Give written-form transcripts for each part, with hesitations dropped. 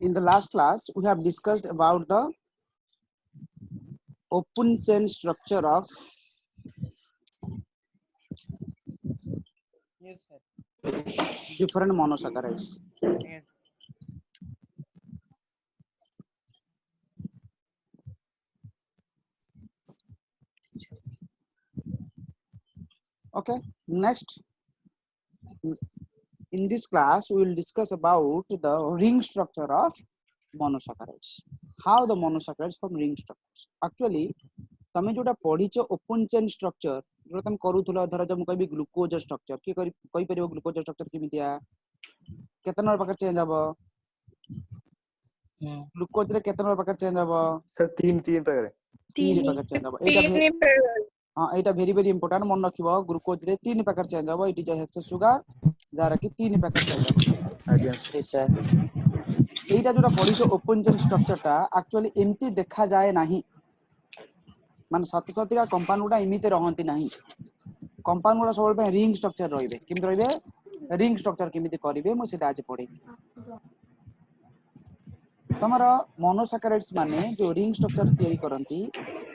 In the last class, we have discussed about the open chain structure of Yes, sir. different monosaccharides. Yes. Okay, next, in this class, we will discuss about the ring structure of monosaccharides. How the monosaccharides form ring structures. Actually, तमें जोटा पढ़ीच open chain structure जो तुम करूथलो धर जो कहबी glucose structure की कहि परिबो glucose structure केमितिया केते नंबर प्रकार चेंज हबो ग्लूकोज रे केते नंबर प्रकार चेंज हबो सर तीन प्रकार तीन प्रकार चेंज हबो एटा हां एटा वेरी वेरी इंपोर्टेंट मन रखिबो ग्लूकोज रे तीन प्रकार चेंज हबो it is hex sugar jar की तीन प्रकार चेंज हबो आज्ञा सर एटा जोटा पढ़ीच ओपन चेन स्ट्रक्चर टा एक्चुअली एम्ति देखा जाए नाही मान सत सतिका कंपाउंड गुडा इमिते रहंती नाही कंपाउंड गुडा सब रिंग स्ट्रक्चर रहिबे किम रहिबे रिंग स्ट्रक्चर केमिति करिवे मो सेटा आज पढे तमरा मोनोसैकेराइड्स माने जो रिंग स्ट्रक्चर तयारी करंती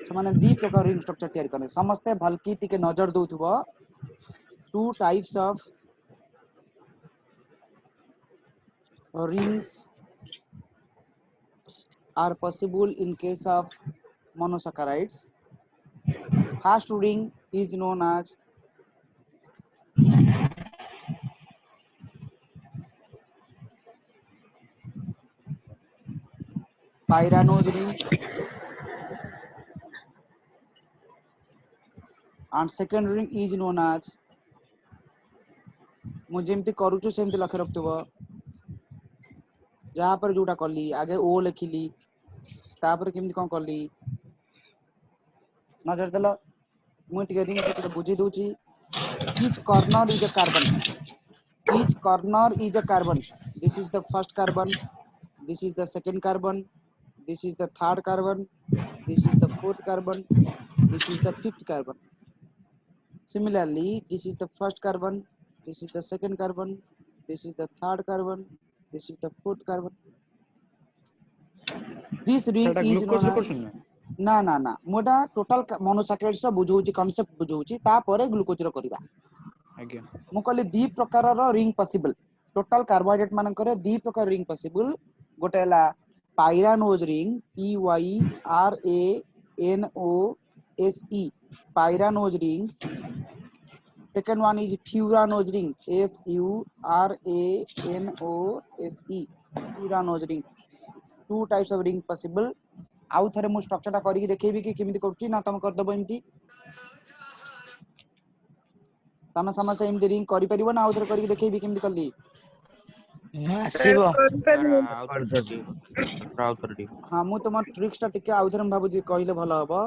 से माने दी प्रकार रिंग स्ट्रक्चर तयारी करने समस्त भलकी टिके नजर दउथबो two types of rings are possible in case of monosaccharides. First ring is known as pyranose ring and second ring is known as मु जेमती करूछु सेमती लक्ष्य रखतबो जहां पर जोटा कली आगे ओ लिखिली तापर केमती कोन कली नजर देलो मु टिके रिंग स्ट्रक्चर बुझी दोची each corner is a carbon each corner is a carbon this is the first carbon this is the second carbon this is the third carbon this is the fourth carbon this is the fifth carbon similarly this is the first carbon this is the second carbon this is the third carbon this is the fourth carbon this ring सेटा is glucose known रे as करछन ना ना ना मोटा total monosaccharides रो बुझौची concept बुझौची ता परे glucose रो करबा आज्ञा मु कहली दी प्रकार रो रिंग पॉसिबल टोटल कार्बोहाइड्रेट मान करे दी प्रकार रिंग पॉसिबल गोटे हला pyranose ring P Y R A N O S E pyranose ring second one is furanose ring f u r a n o s e furanose ring two types of ring possible आउ थरे मु structure टा करी देखेबी कि केमिति करछि ना तम कर दबो एमति तम समस्त एमति रिंग करि परिबो ना आउ थरे करी देखेबी केमिति करली आसीबो हां मु तम ट्रिक्स टा टिके आउ थरे भाबु जे कहिले भलो हबो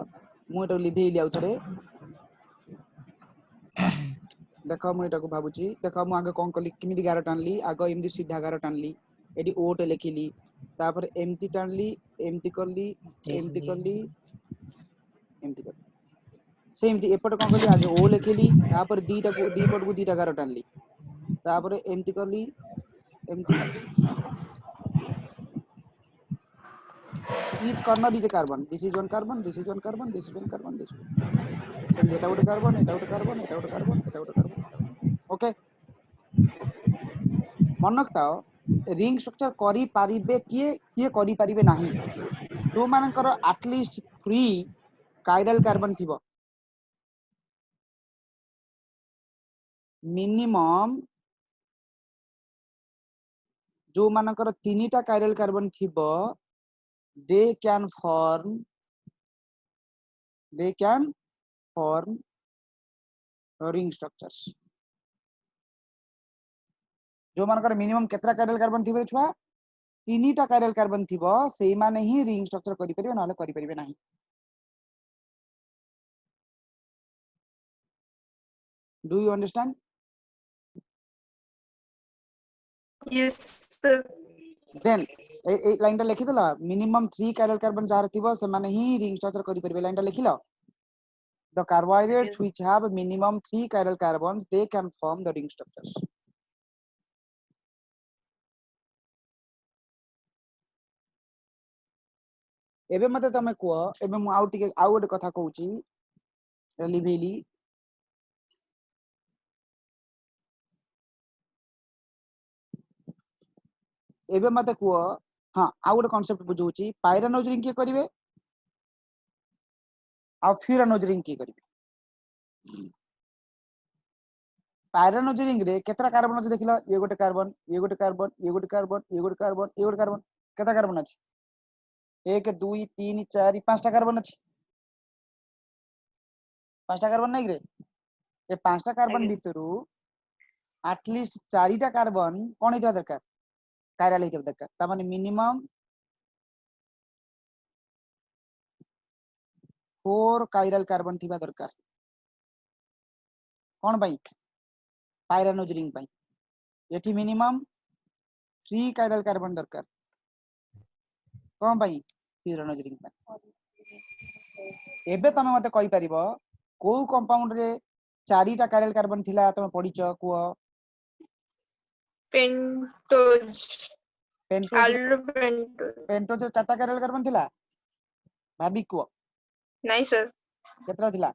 मु एटा लिभेइली आउ थरे देखो मु एटा को भाबुची देखो मु आगे कोन कली केमिति गारो टानली आगो एमति सीधा गारो टानली एडी ओट लिखिली तापर एमति टानली एमति करली एमति करली एमति कर सेमति एपट कोन कली आगे ओ लिखिली तापर दीटा को दी पट को दीटा गारो टानली तापर एमति करली एमति करली each corner is a carbon this is one carbon this is one carbon this is one carbon this one same eta wote carbon eta wote carbon eta wote carbon eta wote carbon okay मनक ताओ ring structure करी पारिबे किए करी पारिबे नाही जो मानकर at least 3 chiral carbon थिबो minimum जो मानकर 3टा कायरल कार्बन थिबो they can form ring structures जो मानकर मिनिमम केतरा कायरल कार्बन थिबे छुआ 3टा कायरल कार्बन थिबो सेही माने ही रिंग स्ट्रक्चर करि परिबे नाले करि परिबे नाही do you understand yes sir then A line टा लिखि दला मिनिमम 3 कायरल कार्बन जार थिबो से माने ही रिंग स्ट्रक्चर करि परिबे लाइन टा लिखिलो the carbohydrates which have minimum 3 chiral carbons they can form the ring structures एबे मते तमे कुह एबे मु आउ टिके आउ गोटे कथा कहूची लिभेली एबे मते कुह हां आउ गोटे कांसेप्ट बुझौची पायरानोज रिंग के करिवे आ फ्यूरानोज रिंग के करिवे पायरानोज रिंग रे केतरा कार्बन अछि देखिलो ये गोटे कार्बन ये गोटे कार्बन ये गोटे कार्बन ये गोटे कार्बन ये गोटे कार्बन केता कार्बन अछि 1 2 3 4 5टा कार्बन अछि 5टा कार्बन नै रे ए 5टा कार्बन भितरु एटलीस्ट 4टा कार्बन कोन हितबा दरकार कायरल हितबा दरकार ता माने मिनिमम 4 कायरल कार्बन थिबा दरकार कोन भाई पायरानोज रिंग भाई एठी मिनिमम 3 कायरल कार्बन दरकार कोन भाई फ्यूरानोज रिंग भाई एबे तमे मते कहि परिबो को कंपाउंड रे 4टा कायरल कार्बन थिला तमे पढिच कुह pentose pentose aldo pentose pentose 4टा कायरल कार्बन थिला भाबी कुह नहीं सर केतरा थिला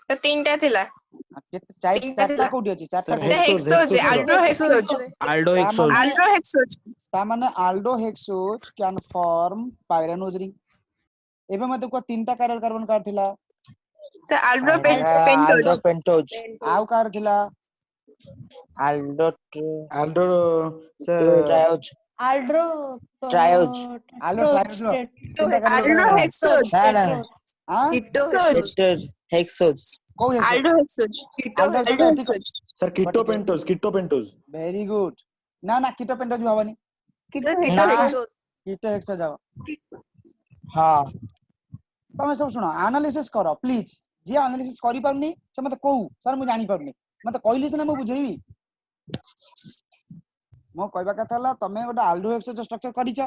तो तीनटा थिला तीनटा चारटा थिला कोठी अछि चारटा सर कोठी हेक्सोज आल्डो हेक्सोज आल्डो ता हेक्सोज माने आल्डो हेक्सोज ता माने Aldo hexose can form pyranose ring एबे मते को 3टा कायरल कार्बन कार थिला sir Aldo Aldo pentose pentose आउ कार थिला आल्डो आल्डो से ट्रायोज आल्ड्रो ट्रायोज आल्डो ट्रायोज रो 3टा कायरल आल्डो कार्बन हेक्सोज ना ना हां हेक्सोज हेक्सोज को hexose Aldo hexose Aldo Aldo hexose ठीक हेक्सोज सर कीटो पेंटोज वेरी गुड ना ना कीटो पेंटोज भी हबनी सर ना कीटो हेक्सोज जाओ हाँ तमे सब सुनो एनालिसिस करो प्लीज जे एनालिसिस करि पाउनी से मते कहू सर मु जानि पाउनी मते कहली से ना मु बुझेबी मो कहबा कथा हला तमे गोटे आल्डो हेक्सोज स्ट्रक्चर करिच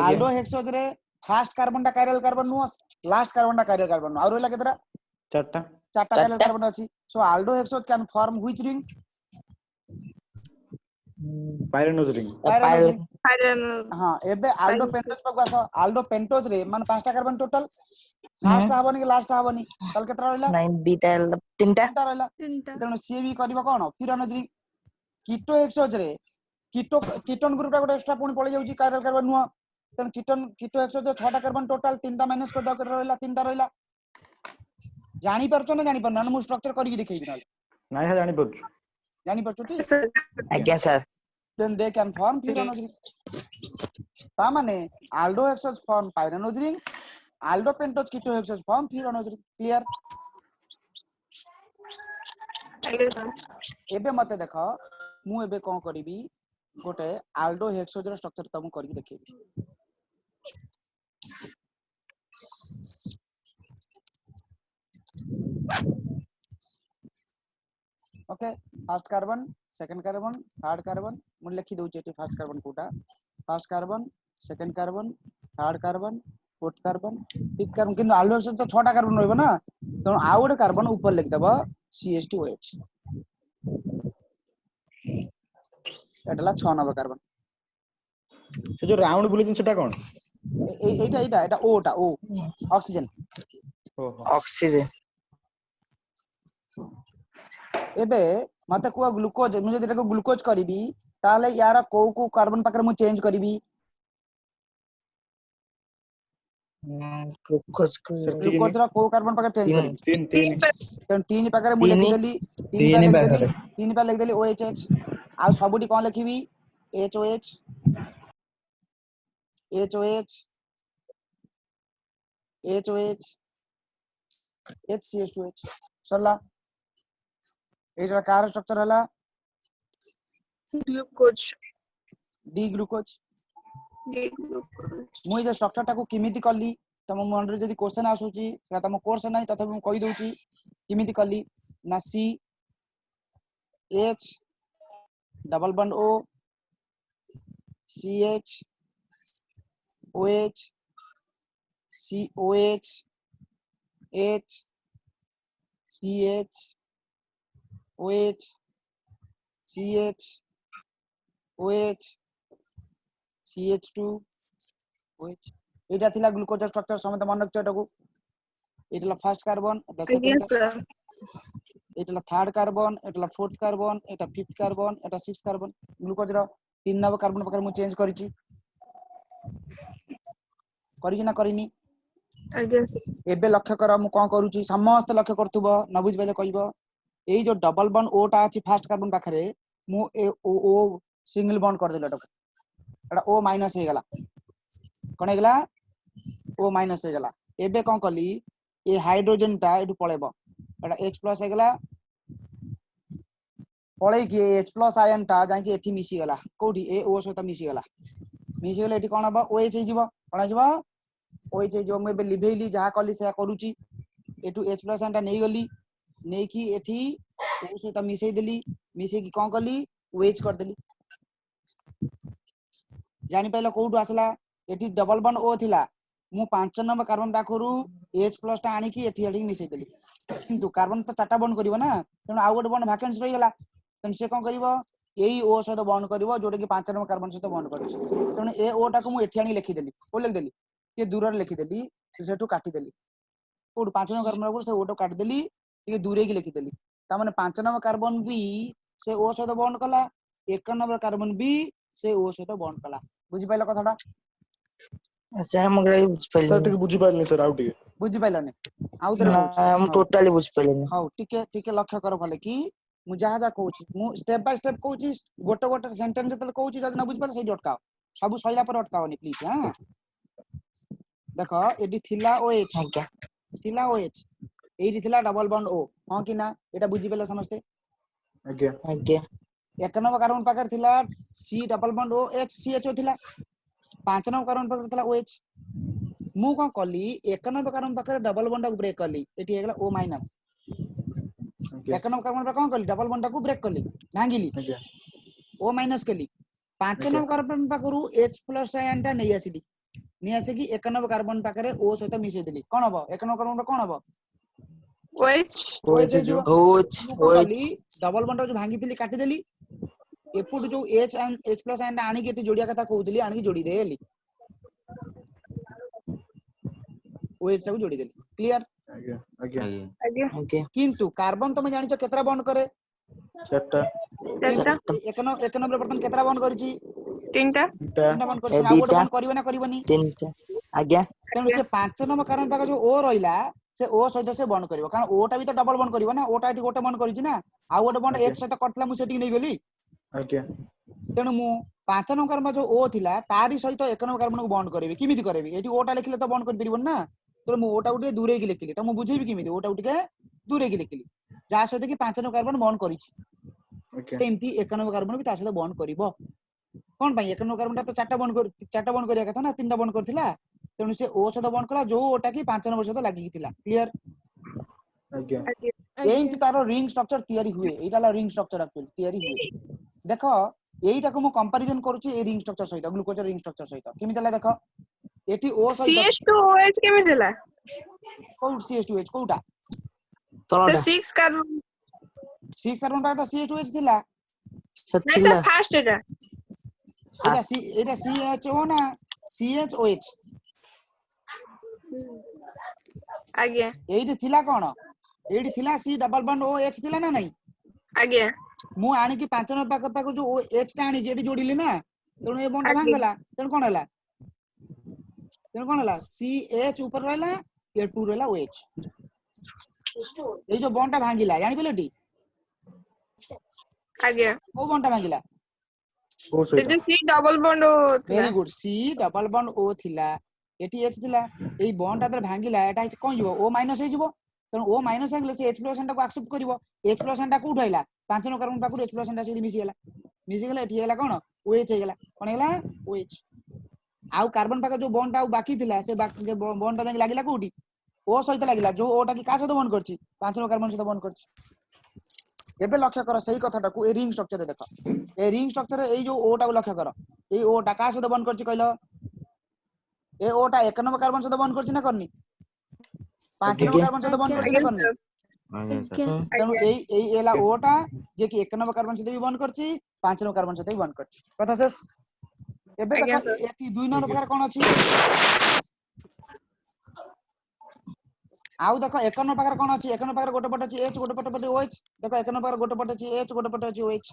आल्डो हेक्सोज रे फर्स्ट कार्बन टा कायरल कार्बन नु लास्ट कार्बन टा कायरल कार्बन और रहला केतरा चारटा चारटा कायरल कार्बन अछि so aldo hexose can form which ring pyranose ring pyranose ring आयरन हां एबे आल्डो पेंटोज पर आसो आल्डो पेंटोज रे मान 5टा कार्बन टोटल फर्स्ट हबनी कि लास्ट हबनी तल केतरा रहला नाइन दीटा तीनटा तीनटा रहला तेणु सी भी करबो कोन फ्यूरानोज रिंग कीटो हेक्सोज रे कीटोन ग्रुप टा गोटे एक्स्ट्रा पुणी पळै जाउची कायरल कार्बन नुवा तेणु कीटो हेक्सोज 6टा कार्बन टोटल 3टा माइनस कर दाओ केतरा रहला 3टा रहला जानि परछो ना जानि परना मु स्ट्रक्चर करि देखैबि नाल नाइ हा जानि परछु जानि परछु टी आज्ञा sir then they can form furanose ring ता माने aldohexose form pyranose ring aldopentose ketohexose form furanose ring clear एबे मते देखो मु एबे कोन करिवि गोटे आल्डो हेक्सोज रो स्ट्रक्चर तमु करि देखैबि okay first carbon second carbon third carbon मु लिखि दउची एटी फर्स्ट कार्बन कोटा first carbon second carbon third carbon fourth carbon fifth carbon किंतु आल्डो हेक्सोज तो 6टा कार्बन रहइबो ना तो आउ गोटे कार्बन ऊपर लिख देबो CH2OH एटला 6 नंबर कार्बन से जो राउंड बुले सेटा कोन एटा ओ ऑक्सीजन ओहो ऑक्सीजन एबे मते को ग्लूकोज मु जदि एटाको ग्लूकोज करबी ताले यार को कार्बन पाकर मु चेंज करबी ग्लूकोज सर ग्लूकोज रा को कार्बन पाकर चेंज करबी तीन तो 3 पाकर मु लिखि देली 3 पाकर लिखि देली 3 पाकर लिखि देली OHH आ सबुटी कोन लिखिबी HOH HOH HOH HCH2H सरला एटा कार स्ट्रक्चर हला ग्लूकोज डी ग्लूकोज मु जे स्ट्रक्चर टाको किमिति कली तम मन रे जदी क्वेश्चन आसुची सेटा तम कोर्स नै तथापि मु कहि दउची किमिति कली ना C H double bond O CH OH COH H CH OH CH OH CH2 OH एटा थिला ग्लूकोज स्ट्रक्चर समते मन रखछ एटाको एटा फर्स्ट कार्बन एटा Yes, सेकंड sir. एटा थर्ड कार्बन एटा फोर्थ कार्बन एटा फिफ्थ कार्बन एटा सिक्स्थ कार्बन ग्लूकोज रो 3 number carbon पकर मु change करिछि ना करिनी Yes. एबे लक्ष्य कर मु कोन करूछि समस्त लक्ष्य करथुबो न बुझ पहिले कहबो एई जो डबल बॉन्ड ओ टा अछि फर्स्ट कार्बन पाखरे मु ए ओ सिंगल बॉन्ड कर देला एटा ओ माइनस हे गला कोन हे गला ओ माइनस हे गला एबे कोन कली ए हाइड्रोजन टा एटु पळेबो एटा H+ हे गला पळै कि H+ आयन टा जाय कि एठी मिसी गला कोठी ए ओ सहित मिसी गला एठी कोन हबो OH हे जिवो कोन हे जिवो OH हे जिवो मैं लिभेली जहा कली से करूची एटू H+ आयन टा नै गली नै कि एठी ओ सहित मिसै देली मिसै कि कोन कली OH कर देली जानि पहले कोठु आसला एठी डबल बॉन्ड O थिला मु 5 नंबर कार्बन पाखरु H+ टा आनी कि एठी मिसै देली किंतु कार्बन तो चारटा बॉन्ड करिवो ना तनो आ गोटे बॉन्ड वैकेंसी रहि गला तनो से कोन करिवो एई O सहित बॉन्ड करिवो जोटे कि 5 नंबर कार्बन सहित बॉन्ड करछि तनो ए O टा को मु एठी आनी लिखि देली ओ लिख देली के दूर रे लिखि देली सेठू काटी देली कोठु 5 नंबर कार्बन को से O टा काटी देली के दूरे की लिखि देली ता माने 5 नंबर कार्बन भी से O सहित बॉन्ड कला 1 नंबर कार्बन भी से O सहित बॉन्ड कला बुझि पाइला कथाटा सर हम बुझ सर पाइले टिके बुझी पाइलनी सर आउ टिके बुझि पाइलाने आउ दरे ना कहूछि हम टोटली बुझ पाइले हाउ टिके लक्ष्य कर भले कि मु जहा जा कहूछि मु स्टेप बाय स्टेप कहूछि गोटे गोटे सेंटेंस जतले कहूछि जद न बुझ पाले सही अटकाओ सब सइला पर अटकाओनी प्लीज हां देखो एडी थिला OH आज्ञा थिला OH एडी थिला डबल बॉन्ड O हां कि ना एटा बुझि पेले समझते आज्ञा आज्ञा एक नंबर कार्बन पाकर थिला C double bond OH CHO थिला 5 नंबर कार्बन पाकर थिला OH मु कोन कली एक नंबर कार्बन पाकर डबल बॉन्ड को ब्रेक कली एटी हेगला O माइनस आज्ञा एक नंबर कार्बन पर कोन कली डबल बॉन्ड को ब्रेक कली भांगिली आज्ञा O माइनस कली 5 आज्ञा नंबर कार्बन पाकरू H+ आयन टा नै आसीली नै आसे कि एक नंबर कार्बन पाकरे O सहित मिसै देली कोन हबो एक नंबर कार्बन कोन हबो OH. OH OH जो ओच मु कोन कली ओच डबल बॉन्ड जो भांगी देली काटी देली एपुट जो H+ आयन टा आनी के जोड़िया कथा कहउतली आनी के जोड़ी देली OH टा को जोड़ी देली क्लियर आज्ञा आज्ञा Again. आज्ञा किंतु कार्बन तुम जानिछो केतरा बॉन्ड करे चारटा Chata. एक नंबर बर्तन केतरा बॉन्ड करछि Tinta. तीनटा तीनटा बॉन्ड ए करछि आ गोटे दीटा बॉन्ड करिवे ना करिवनी तीनटा आज्ञा तेणु से 5 नंबर कार्बन पाकर जो O रहिला से O सहित से बॉन्ड करिवो कारण O टा भी तो डबल बॉन्ड करिवो ना O टा एठी गोटे बॉन्ड करिछि ना आ गोटे बॉन्ड आज्ञा H सहित करथला मु सेठी नै गेली आज्ञा तेणु मु 5 नंबर कार्बन जो O थिला तारी सहित 1 नंबर कार्बन को बॉन्ड करिवि किमिति करिवि एठी O टा लिखले तो बॉन्ड कर परिबो ना तो मु O टा उठे दूरे की लिखिली तो मु बुझेबि किमिति O टा उठे दूरे की लिखिली जा सहित कि 5 नंबर कार्बन बॉन्ड करिछि आज्ञा सेमती 1 नंबर कार्बन भी ता सहित बॉन्ड करिवो कोन भाई 1 नंबर कार्बन ता तो चारटा बॉन्ड करिया कथा ना तीनटा बॉन्ड करथिला तेणु से O सहित बॉन्ड कला जो ओटा की 5 नंबर सहित लागि थिला क्लियर आज्ञा एमती तारो रिंग स्ट्रक्चर तयारी हुए एटा ला रिंग स्ट्रक्चर एक्चुअली तयारी हुए देखो एटा को मु कंपैरिजन करूची ए रिंग स्ट्रक्चर सहित ग्लूकोज रिंग स्ट्रक्चर सहित केमितला देखो एटी O सहित CH2OH केमे देला को CH2H कोटा तो तलटा 6 कार्बन 6 कार्बन पा तो CH2H थिला नहीं सथिला सर फास्ट एटा एटा CHO ना CHOH आगे एटी थिला कोन एटी थिला C डबल बॉन्ड OH थिला ना नहीं आगे मु आनी कि 5 नंबर पाक जो H टा आनी जेडी जोड़िली ना तेणु ए बॉन्ड भांगला तेणु कोन हला CH ऊपर रहला ए 2 रहला OH ए जो बॉन्ड टा भांगिला जानि पेलोटी आगे ओ बॉन्ड टा भांगिला ओ तो सहित जो C double bond very good C double bond O थिला एटी H थिला ए बॉन्ड टा भांगिला एटा कोन जिवो O माइनस हे जिवो तेणु O माइनस हेगले से H+ टा को एक्सेप्ट करिवो H+ टा कोठो आइला 5 नंबर कार्बन पाकुर H+ टा सेडी मिसी गेला एठी हेला कोन OH हेगला कोन हेगला OH आउ कार्बन पाक जो बॉन्ड टा बाकी थिला से बॉन्ड टा लागिला कोठी O सहित लागिला जो O टा की का सहित बॉन्ड करछि 5 नंबर कार्बन सहित बॉन्ड करछि एबे लक्ष्य कर सही कथाटा को ए रिंग स्ट्रक्चर देखो ए रिंग स्ट्रक्चर ए जो O टा को लक्ष्य कर ए O टा का सहित बॉन्ड करछि कहलो ए O टा 1 नंबर कार्बन सहित बॉन्ड करछि ना करनी 5 नंबर कार्बन सहित बॉन्ड करछि ना करनी तेणु ए एला O टा जे कि 1 नंबर कार्बन सहित भी बॉन्ड करछि 5 नंबर कार्बन सहित भी बॉन्ड करछि कथा शेष एबे देखो एटी 2 नंबर प्रकार कोन अछि आउ देख एक नंबर पाकर कोन अछि एक नंबर पाकर गोटे पट अछि H गोटे पट OH देख एक नंबर पाकर गोटे पट अछि H गोटे पट अछि OH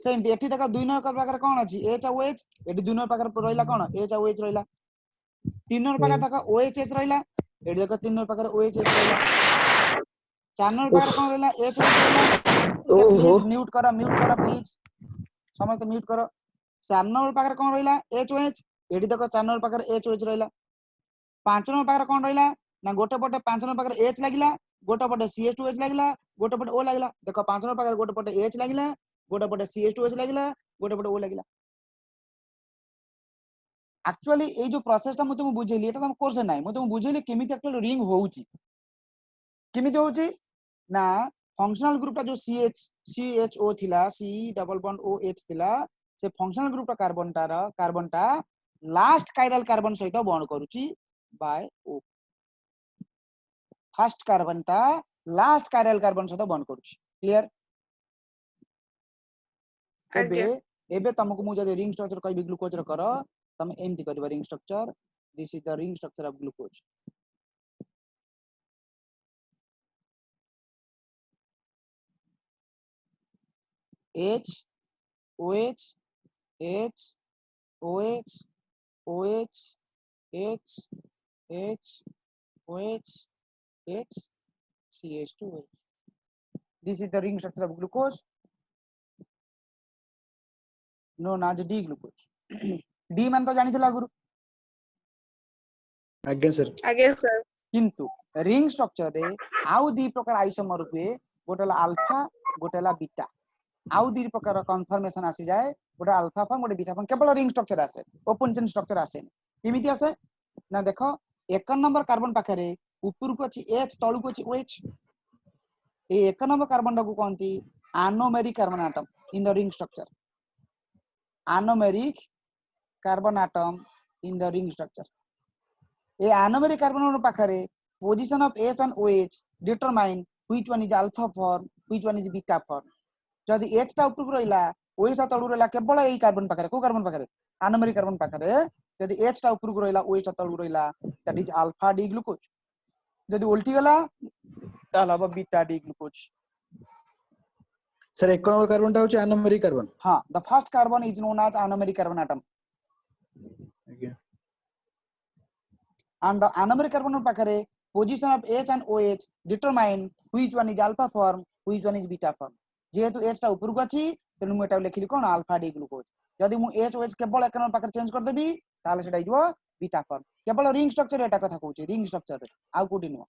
सेम एठी देख दुई नंबर पाकर कोन अछि H आ OH एठी दुई नंबर पाकर रहिला कोन H आ OH रहिला तीन नंबर पाकर देख OHH रहिला एठी देख तीन नंबर पाकर OHH रहिला चार नंबर पाकर कोन रहिला HOH रहिला टिके ओहो प्लीज म्यूट करा प्लीज समस्त म्यूट करो चार नंबर पाकर कोन रहिला HOH एठी देख चार नंबर पाकर HOH रहिला पांच नंबर पाकर कोन रहिला ना गोटे पटे पांच नंबर पाकर H लागिला गोटे पटे CH2H लागिला गोटे पटे O लागिला देखो पांच नंबर पाकर गोटे पटे H लागिला गोटे पटे CH2H लागिला गोटे पटे O लागिला एक्चुअली ए जो प्रोसेस ता म तुम बुझेली एटा तुम कोर्स नाही म तुम बुझेली केमिति एक्चुअली रिंग होउची केमिति होउची ना फंक्शनल ग्रुप ता जो CHO थिला C डबल बॉन्ड OH थिला से फंक्शनल ग्रुप ता कार्बन ता लास्ट कायरल कार्बन सहित बॉन्ड करूची बाय O फर्स्ट कार्बन ता लास्ट कायरल कार्बन सहित बॉन्ड करूची क्लियर एबे आज्ञा एबे तुमको मु जदि रिंग स्ट्रक्चर कहबी ग्लूकोज रो करो तुम एमती करबा ring structure this is the ring structure of glucose H OH H OH OH H H OH H CH2H this is the ring structure of glucose known as D glucose D मान तो जानी थिला गुरु आज्ञा sir आज्ञा sir किंतु ring structure रे आउ दी प्रकार आइसोमर हुए गोटेला अल्फा गोटेला बीटा आउ दी प्रकार कन्फर्मेशन आसी जाए गोटे अल्फा फॉर्म गोटे बीटा फॉर्म केवल रिंग स्ट्रक्चर आसे ओपन चेन स्ट्रक्चर आसे केमिति आसे ना देखो एक नंबर कार्बन पाखरे ऊपर को अछि H तळु को अछि OH ए एक नंबर कार्बन को कहंती anomeric carbon atom in the ring structure anomeric carbon atom in the ring structure a anomeric carbon पाखरे position of H and OH determine which one is alpha form which one is beta form जदि H टा ऊपर को रहिला OH टा तळु रहिला केवल एई carbon पाखरे को कार्बन पाखरे anomeric कार्बन पाखरे जदि H टा ऊपर को रहिला OH टा तळु रहिला that is alpha D glucose जदि उल्टी गला ताला अब बीटा D glucose सर एक नंबर कार्बन टा होची एनोमेरिक कार्बन हां the first carbon is known as anomeric carbon atom आज्ञा and the anomeric carbon पाखरे position of H and OH determine which one is alpha form which one is beta form जेहेतु H टा ऊपर को अछि तेनु मु एटा लेखिली कोन अल्फा डी ग्लूकोज यदि मु H OH केवल एक नंबर पाखरे चेंज कर देबी ताले सेटा हिजो बीटा फॉर्म केवल रिंग स्ट्रक्चर एटा कथा कहूची रिंग स्ट्रक्चर रे आउ कोटी नो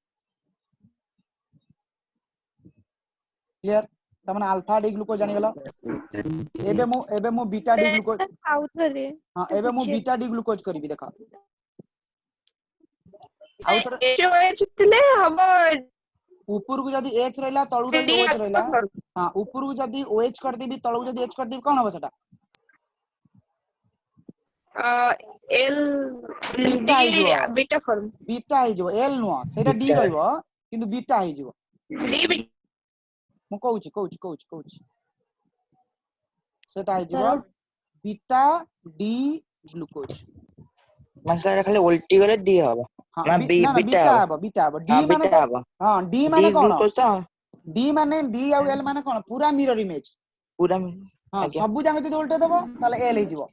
क्लियर तमन अल्फा डी ग्लूकोज जानि गेलो एबे मु बीटा डी ग्लूकोज आउथरे हां एबे मु बीटा डी ग्लूकोज करबी देखा से आउतर HOH थिले हबो ऊपर को जदी H रहला तळु CD जदी OH रहला अल्फा हां ऊपर को जदी OH कर देबी तळु जदी H कर देबी कोन होबो सेटा एल बीटा डी हिजो बीटा फॉर्म बीटा हिजो एल नो सेटा डी बीटा रहइबो किंतु बीटा हिजो डी मु कहूची सेटा हिजो सर बीटा डी ग्लूकोज मानसरा खाली उल्टी गले डी हबो हां ना बी ना बीटा बीटा हबो डी हां माने बीटा को हबो हां डी डी माने कोन ग्लूकोज तो डी माने डी आ एल माने कोन पूरा मिरर इमेज पूरा हां आज्ञा सब जामे जदी उल्टे दबो ताले एल हिजो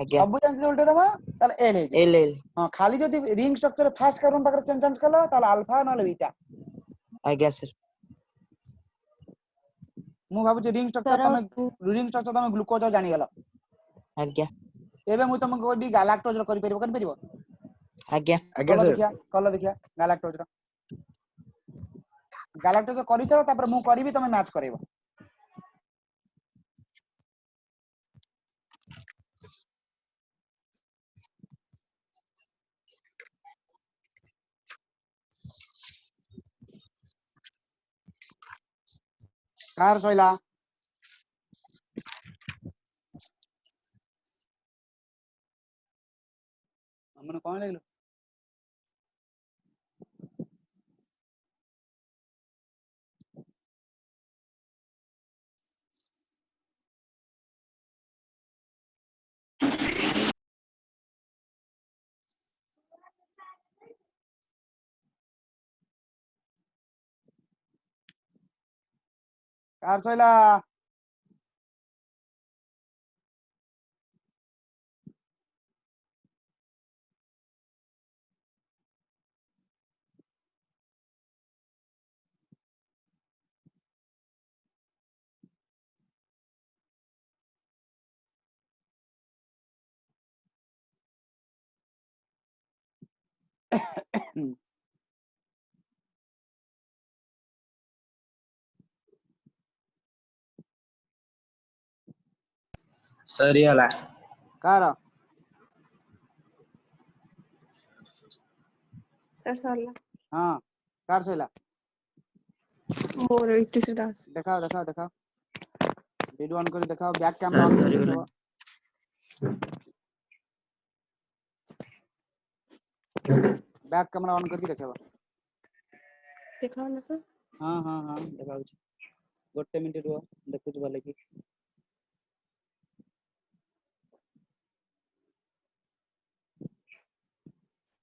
आज्ञा सब जामे जदी उल्टे दबो ताले एल हिजो एल एल हां खाली जदी रिंग स्ट्रक्चर फर्स्ट कार्बन पाकर चेंज कलो ताले अल्फा नले बीटा आज्ञा सर मु भाबु रिंग सर स्ट्रक्चर तमे ग्लूकोज जानि गेलो आज्ञा एबे मु तुमको कहबी गैलाक्टोज रो करि परिबो आज्ञा आज्ञा सर कल देखिया गैलाक्टोज करि सर तापर मु करबी तमे मैच करैबो कार सइला हमने कोन लेलो कार सइला ସରିଗଲା। कार सर सरला हाँ कार सइला मोर इतिश्री दास देखाओ देखाओ देखाओ वीडियो ऑन करी देखाओ बैक सर कैमरा ऑन करी सरिगला देखाओ बैक कैमरा ऑन करके देखाओ देखा ना सर हाँ हाँ हाँ देखाओ गोटे मिनिट रुह देखुच भले कि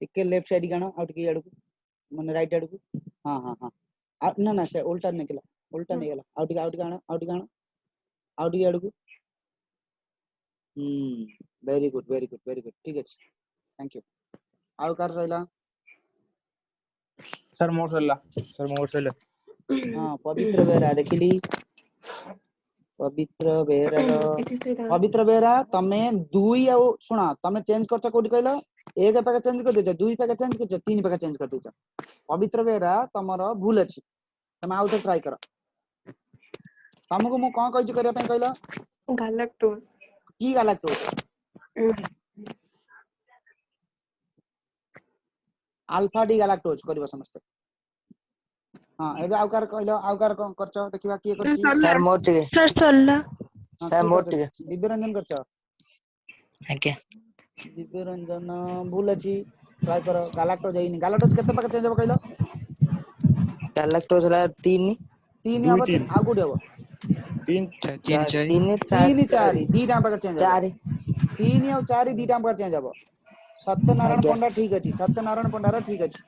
टिके लेफ्ट साइड गाना आउट की आड़ू माने राइट आड़ू हाँ हाँ हाँ ना ना से उल्टा निकला उल्टा नहीं गला आउट गाना आउट की आड़ू वेरी गुड वेरी गुड ठीक है थैंक यू आउ कार रहला सर मोर सरिला हाँ पवित्र बेहरा देखिली पवित्र बेहरा इतिश्री दास पवित्र बेहरा तमे दुई आउ सुना तमे चेंज करछ कोडी कहलो एक पैके चेंज कर देछ दुई पैके चेंज कर तीन पैके चेंज कर देछ पवित्र बेहरा तमरो भूल अछि तमे आउ तो ट्राई करो तमको मु कोन कहछि करिया पय कहलो galactose की गैलेक्टोज अल्फा डी गैलेक्टोज करबो समझते हां एबे आउ कार कहलो आउ कार करछ देखिबा की करछि सर मोर टिके सर सरला हां सर की मोर करछ टिके दिव्य रंजन करछ आज्ञा दिव्य रंजन भूल अछि ट्राई करो गैलेक्टोज केते पाके चेंज हो कहलो गैलेक्टोज ला 3 तीन दुई हबो तीन आ गुडी हबो 3 तीन 4 3 तीन 4 चार दीटा पाके चेंज हबो 4 तीन और चार दीटा पाके चेंज हबो सत्यनारायण आज्ञा पंडा ठीक अछि सत्यनारायण पंडा ठीक अछि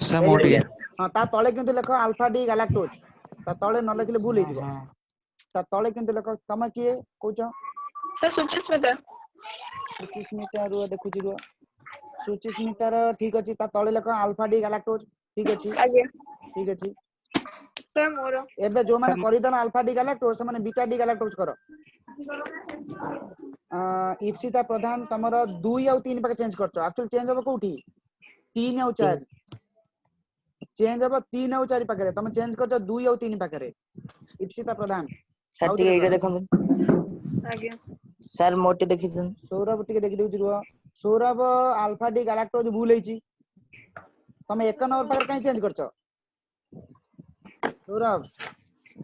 सर वेरी मोर गुड टिके हां ता तळे किंतु लेख अल्फा डी गैलेक्टोज ता तळे न लिखले भूल हां हेजिबो हां ता तळे किंतु लेख तमे किए कहूछ सर सुचिस्मिता सुचिस्मिता रुआ देखुची रुआ सुचिस्मिता रो ठीक अछि ता तळे लेख अल्फा डी गैलेक्टोज ठीक अछि आगे ठीक अछि सर मोर एबे जो माने करिदन अल्फा डी गैलेक्टोज माने बीटा डी गैलेक्टोज करो इप्सिता प्रधान तमरो 2 और 3 पाके चेंज करछो एक्चुअली चेंज हो कोठी 3 और 4 चेंज हो 3 और 4 पाके तुम चेंज करछो 2 और 3 पाके इप्सिता प्रधान सर आउ टिके थे एटा करो देखन आगे सर मोर टिके देखिदन सौरभ टिके देखि देउची रुआ सौरभ अल्फा डी गैलेक्टोज भूल हेची तुम एक नंबर पाके काई चेंज करछो सौरभ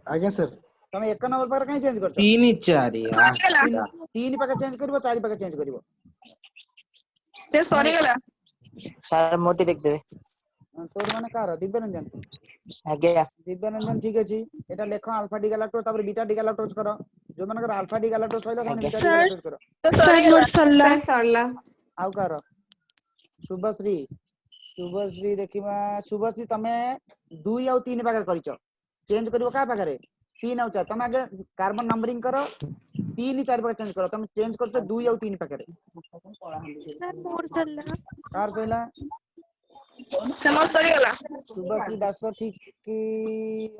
आज्ञा सर तुम एक नंबर पाके काई चेंज करछो तीन चारि तीन तीन पाके चेंज करबो चार पाके चेंज करबो सर सॉरी गला सर मोर टिके देख देबे तोर माने कार दिव्य रंजन आज्ञा दिव्य रंजन ठीक अछि एटा लेख अल्फा डी गैलेक्टोज तापर बीटा डी गैलेक्टोज करो जो मानकर अल्फा डी गैलेक्टोज होइला ସେମାନେ आज्ञा बीटा डी गैलेक्टोज करो सर सॉरी गला सर सरला आउ कार शुभश्री शुभश्री देखिबा शुभश्री तमे 2 और 3 पाकर करिचो चेंज करबो का पाकर 3 और 4 तमे आगे कार्बन नंबरिंग करो 3 4 पाकर चेंज करो तमे चेंज करछो 2 और 3 पाकर सर मोर सरला कार सइला सर मोर सॉरी गला शुभश्री दास ठीक की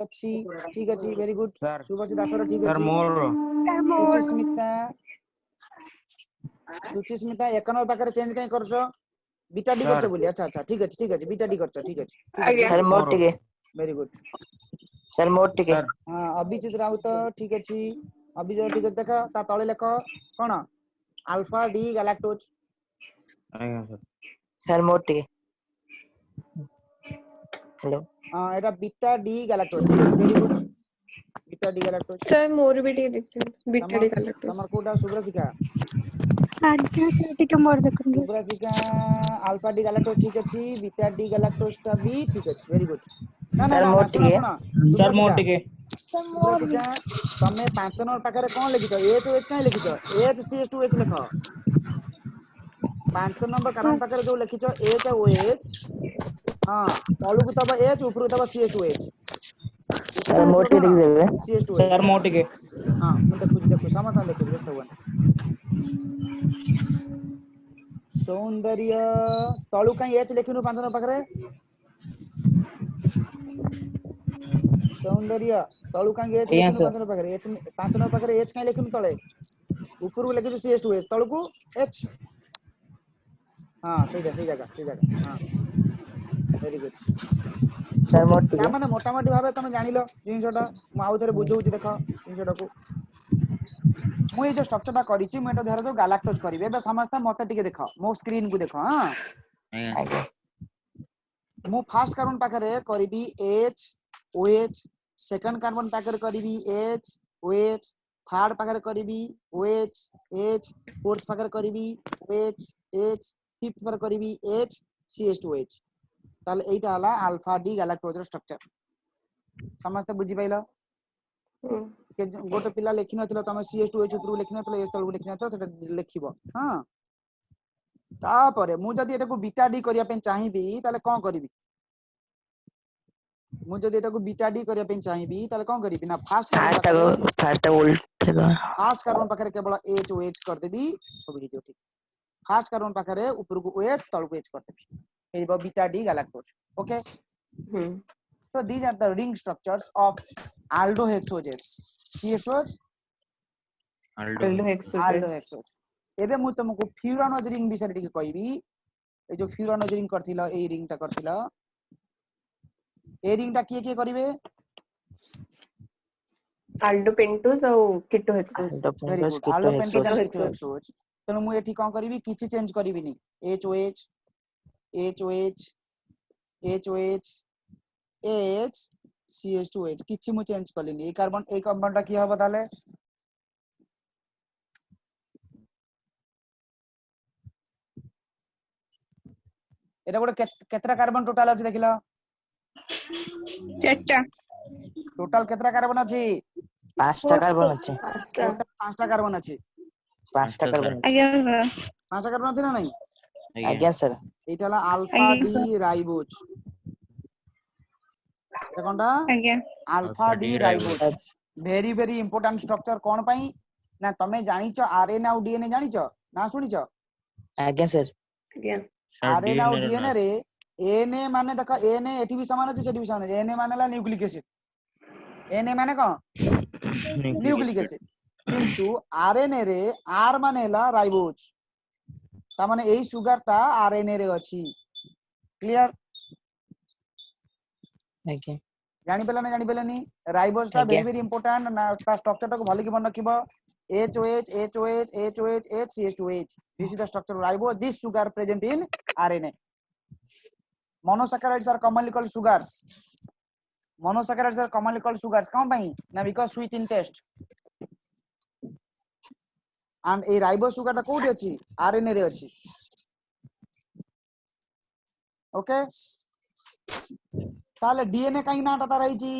अच्छी ठीक अछि वेरी गुड सर शुभश्री दास ठीक सर अछि मोर सुचिस्मिता एक नंबर पाकर चेंज काई करछो बीटा डी करछो सर बोली अच्छा अच्छा ठीक अछि बीटा डी करछो ठीक अछि आगे वेरी सर गुड मोर टिके वेरी गुड सर मोर टिके सर हां अभिजीत राउत ठीक अछि अभिजीत ठीक देखा ता तळे लेख कोन अल्फा डी गैलेक्टोज आज्ञा सर सर मोर टिके हेलो हां एटा बीटा डी गैलेक्टोज ठीक अछि very good beta D galactose sir मोर भी टी देखते बीटा डी तमर galactose कोटा सुब्रसिका आज्ञा से टिके मोर देखंगे सुब्रसिका अल्फा डी गैलेक्टोज ठीक अछि बीटा डी गैलेक्टोज टा भी ठीक अछि वेरी गुड ना ना सर ना मोर ना सुना टिके सुना सर मोर सुब्रसिका टिके सुब्रसिका तमे 5 नंबर पाखरे कोन लिखिछो एच ओ एच काई लिखिछो एच सी एच 2 एच लिखो 5 नंबर कार्बन पाखरे जो लिखिछो एच ओ एच हां तळु को तब एच ऊपर को तब सी एच 2 एच सर मोटी देख देबे CH2H सर मोटी के हां मैं देखु समझता देखु व्यस्त हुआ सौंदर्य तळु काई H लिखिनु 5 नंबर पाखरे सौंदर्य तळु काई H आज्ञा लिखिनु सर 5 नंबर पाखरे 5 नंबर पाखरे H काई लिखिनु तळे ऊपर को लिखिछु CH2H तळु को H हां सही जगह हां वेरी गुड सर ओके मोटी ता के माने मोटामोटी भाबे तमे जानिलो जिंसटा मु आउ थरे बुझौची देखो जिंसटा को मु ए जो स्ट्रक्चरटा करिछि मु एटा धरो जो गैलाक्टोज करिवे बे समस्त मते टिके देखो मो स्क्रीन को देखो हां आगे मु फर्स्ट कार्बन पाखरे करिबी H OH सेकंड कार्बन पाखरे करिबी H OH थर्ड पाखरे करिबी OH H फोर्थ पाखरे करिबी OH H फिफ्थ पाखरे करिबी H CH2H ताले एटा हला अल्फा डी गैलाक्टोज स्ट्रक्चर समस्त बुझी पाइलो गोटे पिला लिखि नथिलो तमे CH2H ऊपर लिखि नथिलो एस तळକୁ लिखि नथिलो सेटा लिखिबो हां तापरे मु जदी एटा को बीटा डी करिया पे चाहिबी ताले कोन करिवि मु जदी एटा को बीटा डी करिया पे चाहिबी ताले कोन करिवि ना फर्स्ट कार्बन पाखरे केवल HOH कर देबी सब हिडियो ठीक फर्स्ट कार्बन पाखरे ऊपर को OH तळको H कर देबी एबो beta D galactose okay so these are the ring structures of aldohexoses CHOH aldohexose एबे मु तुमको फ्यूरानोज रिंग विषय टिके कहबी ए जो फ्यूरानोज रिंग करथिला ए रिंग ता करथिला ए रिंग ता किए करिवे अल्डोपेंटोज और ketohexose very good aldopentones and ketohexose तनु मु एठी कोन करबी किछि चेंज करबिनी HOH HOH HOH H CH2H किछि मु चेंज करलिनी ए कार्बन ता की हबो ताले एटा गोटे केतरा कार्बन टोटल अछि देखिलो चारटा टोटल केतरा कार्बन अछि 5टा कार्बन আছে पांचटा टोटल 5टा कार्बन अछि 5टा कार्बन আছে आज्ञा सर 5टा कार्बन अछि ना नहीं आज्ञा सर एटा ला अल्फा आज्ञा डी सर राइबोज एटा कोनटा आज्ञा alpha D ribose very very important structure कोन पई ना तमे जानिचो आरएनए और डीएनए जानिचो ना सुनिचो आज्ञा सर आरएनए और डीएनए रे एनए माने देखो एनए एठी भी समान अछि सेठी भी समान अछि एनए माने ला न्यूक्लिक एसिड एनए माने कोन न्यूक्लिक एसिड किंतु आरएनए रे आर माने ला राइबोज ता माने एई सुगर ता आरएनए रे अछि क्लियर आज्ञा जानि पेलानी राइबोज ता वेरी वेरी इंपोर्टेंट ना ता स्ट्रक्चर ता को भली के मन रखिबो HOH HOH HOH H CH2H this is the structure of ribose this sugar present in RNA monosaccharides are commonly called sugars कौन पाई ना because sweet in taste and A ribose sugar ता कोठी अछि RNA रे अछि ओके ताले DNA काई नाटा ता रही छी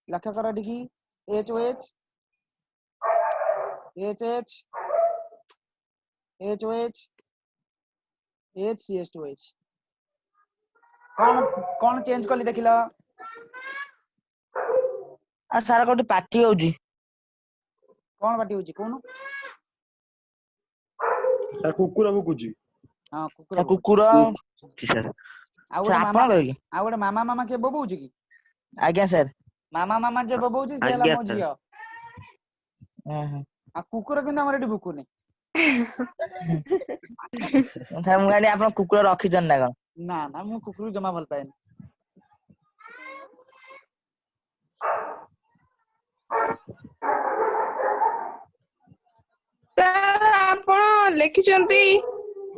लक्ष्य करा डिगी HOH HH HOH HCH2H कौन चेंज करली देखिला आ सारा कोठी पार्टी होउजी कौन बाटी होची कोन सर कुकुर भुकुची हां कुकुर सर आ गोटे सर मामा आपण कहली आ गोटे मामा के बबौची की आज्ञा सर मामा जे बबौची से हला आज्ञा मो सर। जियो आ कुकुर किंतु हमर एठी भुकुनी सर मु गानी आपण कुकुर रखिजन ना ना मु कुकुर जमा भल पाएन सर आपण लिखिचंती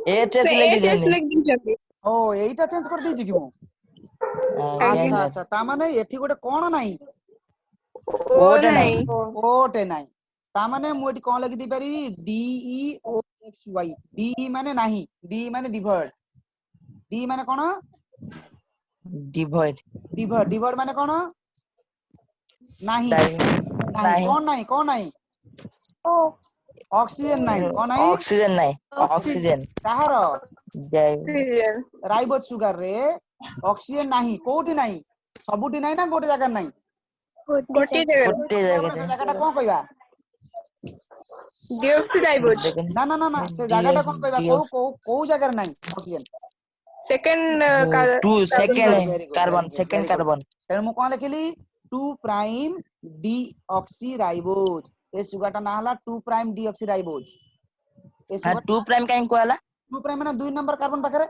एचएस एचएस लिखिजन लिख दिचंती ओ एटा चेंज कर दीजी की मु आज्ञा अच्छा ता माने एठी गोटे कोन नाही ओ ओटे नहीं ओटे नाही ता माने मु एठी कोन लिखि दी पारी DEOXY डी माने नाही डी माने डिवर्ड डी माने कोन डिवाइड डिवर्ड माने कोन नाही नहीं कोन नाही ओ ऑक्सीजन नहीं कौन नहीं ऑक्सीजन नहीं ऑक्सीजन कहार Oxygen. राइबोज सुगर रे ऑक्सीजन नहीं कोठी नहीं सबुठी नहीं ना गोटे जगह नहीं गोटे जगह गोटे जगह से जगहटा कोन कहबा deoxyribose. ना ना ना ना से जगहटा कोन कहबा को जगह नहीं oxygen Second two Very second good, very good, carbon very good, second very good. Carbon तेणु मु कोन लिखिली 2 प्राइम डीऑक्सीराइबोज ए सुगारटा ना हला 2 प्राइम डीऑक्सीराइबोज ए हां सुगार 2 प्राइम काहे कहला 2 प्राइम माने 2 नंबर कार्बन पाखरे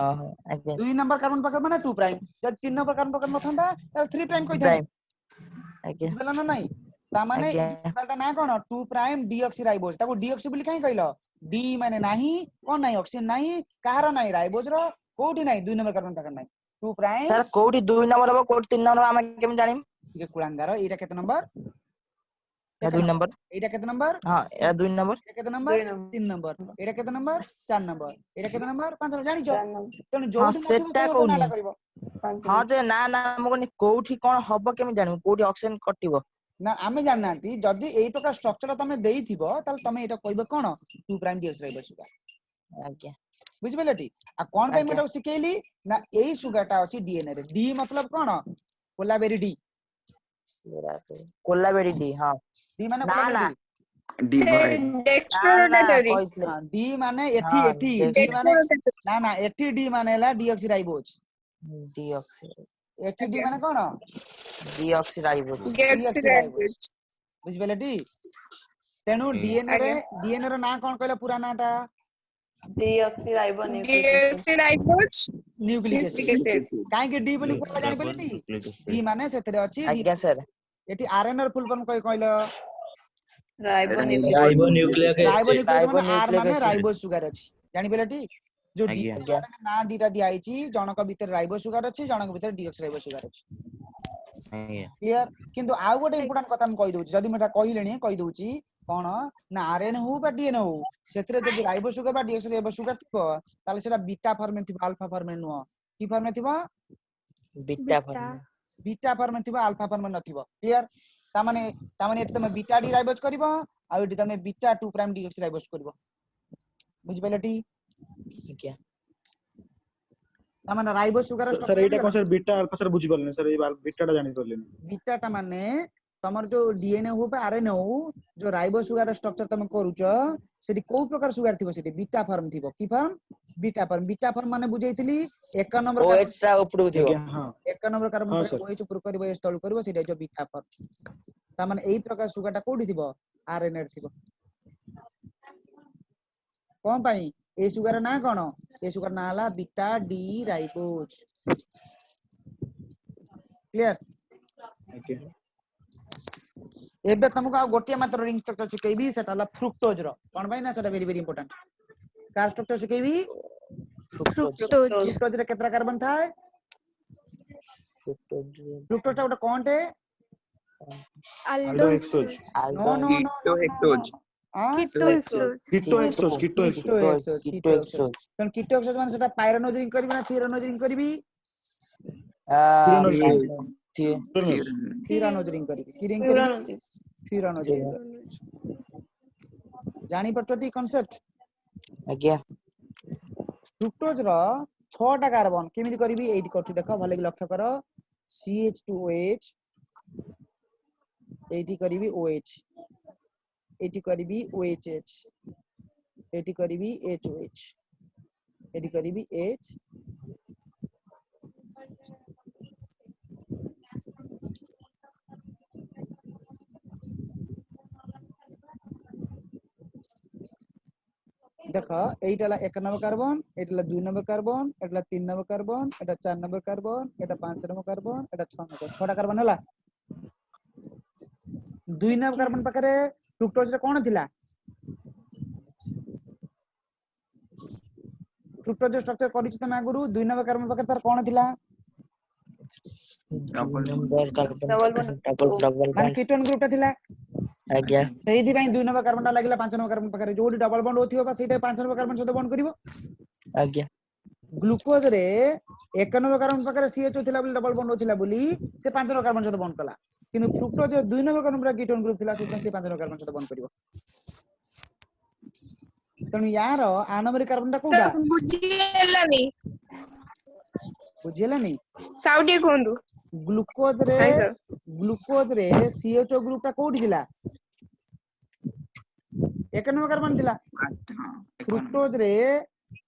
ओहो आगे 2 नंबर कार्बन पाखरे माने 2 प्राइम जब 3 नंबर कार्बन पाखरे नथंदा त 3 प्राइम कहि थाए प्राइम आगे बुझला ना नहीं ता माने आज्ञा। सुगारटा ना कोन 2 प्राइम डीऑक्सीराइबोज ताको डीऑक्सी बोली काहे कहलो डी माने नाही कोन नाही ऑक्सीजन नाही कहार नाही राइबोज रो कोठी नाही 2 नंबर कार्बन पाखरे नाही 2 प्राइम सर कोठी 2 नंबर हो कोठी 3 नंबर हम केम जानिम ये कुलांगार एटा केते नंबर या 2 नंबर एटा केते नंबर हां या 2 नंबर एटा केते नंबर 3 नंबर एटा केते नंबर 4 नंबर एटा केते नंबर 5 नंबर जानि छ तेनु हां जोडी सेटा नथिबो कोनी नाला करिवो हां जे ना ना हम कोनी कोठी कोन हबो केम जानिम कोठी ऑक्सीजन कटिवो ना आमे जाननांती जदी एई प्रकार स्ट्रक्चर तमे देइथिबो ताल तमे एटा कहबो कोन 2 प्राइम डीऑक्सीराइबोज सुगर आज्ञा बुझिबेलटी आ कोन टाइम आज्ञा। एटा सिकेली ना एई सुगरटा अछि डीएनए रे डी मतलब कोन कोलाबेरी डी कोलाबेरी डी हां डी माने ना ना कोलाबेरी डी से भाई ना dextrorotatory. कहले हां डी माने एठी हां एठी डी माने Dextrorotatory. ना ना एठी डी माने ला डीऑक्सीराइबोज डीऑक्सी एठी डी माने कोन डीऑक्सीराइबोज Deoxyribose. बुझिबेलटी तेनु डीएनए रो ना कोन कहले पुरा नाटा Deoxyribose. Nucleic Nucleic acid acid. काहे के डी बोली कोन जानि पेलटी डी माने सेतरे अछि डी आज्ञा सर एठी आरएनए रो फुल फॉर्म कहलो राइबो न्यूक्लिक राइबोन्यूक्लिक माने आर राइबोन्यूक्लिक माने एसिड राइबोज सुगर अछि जानि पेलटी जो डी आज्ञा। आज्ञा ना दीटा दिया आइछि जनक भीतर राइबोज सुगर अछि जनक भीतर डीऑक्सीराइबोज सुगर अछि आज्ञा क्लियर किंतु आ गोटे इंपोर्टेंट कथा हम कहि दोछि जदी मेटा कहिलेनी कहि दोछि कोन ना आरएनए हो बा डीएनए हो सेतरे जदी राइबोज सुगर बा डीऑक्सीराइबोज सुगर थिबो ताले सेटा बीटा फॉर्म में थिबो अल्फा फॉर्म में नुह की फॉर्म में थिबो बीटा फॉर्म बीटा फॉर्म में थिबो अल्फा फॉर्म में नथिबो क्लियर तामाने एठी तमे बीटा डी राइबोज करबो आ एठी तमे बीटा 2 प्राइम डीऑक्सीराइबोज करबो बुझि पेलटी आज्ञा तामाने राइबोज सुगर सर एटा कोन सर बीटा अल्फा सर बुझि परले सर ए बीटाटा जानि परले बीटा टा माने तमर जो डीएनए हो बा आरएनए हो जो राइबोज सुगर स्ट्रक्चर तमे करूछ सेठी को प्रकार सुगर थिबो सेठी बीटा फॉर्म थिबो की फॉर्म बीटा फॉर्म माने बुझैतिली 1 नंबर कार्बन ओएच टा ऊपर दियो आज्ञा हां 1 नंबर कार्बन हां पर सर ओएच ऊपर करबो एस तळ करबो सेठी जो बीटा फॉर्म ता माने एई प्रकार सुगरटा कोठी थिबो आरएनए थिबो कोन पाई ए सुगर ना कोन ए सुगर ना हला बीटा डी राइबोज क्लियर आज्ञा एबे तुमको आ गोटिया मात्र रिंग स्ट्रक्चर सिकेबी सेटा हला फ्रुक्टोज रो कोन भाई ना सेटा वेरी वेरी इंपोर्टेंट का स्ट्रक्चर सिकेबी Fructose. फ्रुक्टोज रे केतरा कार्बन थाए फ्रुक्टोज टा गोटे कोनटे अल्डोहेक्सोज नो नो नो कीटोहेक्सोज कीटोहेक्सोज कीटोहेक्सोज तन कीटोहेक्सोज माने सेटा पायरानोज रिंग करबी ना थिरानोज रिंग करबी थिरानोज रिंग करबी की रिंग करबी थिरानोज रिंग जानि परछटी कांसेप्ट आज्ञा फ्रुक्टोज रो 6 टा कार्बन केमिति करबी एठी करछु देखो भले कि लक्ष्य करो CH2OH एठी करबी OH एठी करबी OHH एठी करबी HOH एठी करबी H देखो एइटाला 1 नंबर कार्बन एटाला 2 नंबर कार्बन एटाला 3 नंबर कार्बन एटा 4 नंबर कार्बन एटा 5 नंबर कार्बन एटा 6 नंबर 6टा कार्बन हला 2 नंबर कार्बन पाखरे फ्रुक्टोज रे कोन थिला फ्रुक्टोज स्ट्रक्चर करिछ तमे आगुरु 2 नंबर कार्बन पाखरे तार कोन थिला नंबर कार्बन डबल माने कीटोन ग्रुप टा थिला आज्ञा सेही भाई 2 नंबर कार्बन टा लागिला 5 नंबर कार्बन पाखरे जोडी डबल बॉन्ड होथिबो बा सेटा 5 नंबर कार्बन सहित बॉन्ड करिवो आज्ञा ग्लूकोज रे 1 नंबर कार्बन पाखरे CH थिला बोली डबल बॉन्ड होथिला बोली से 5 नंबर कार्बन सहित बॉन्ड कला किंतु fructose 2 number carbon ketone group थिला से 5 नंबर कार्बन सहित बॉन्ड करिवो तेणु यार आनमेरिक कार्बन टा कोडा बुझिलानी बुझिलानी साउटी कोंदु ग्लूकोज रे हाय सर CHO ग्रुप टा कोडी दिला एक नंबर कार्बन दिला फ्रुक्टोज रे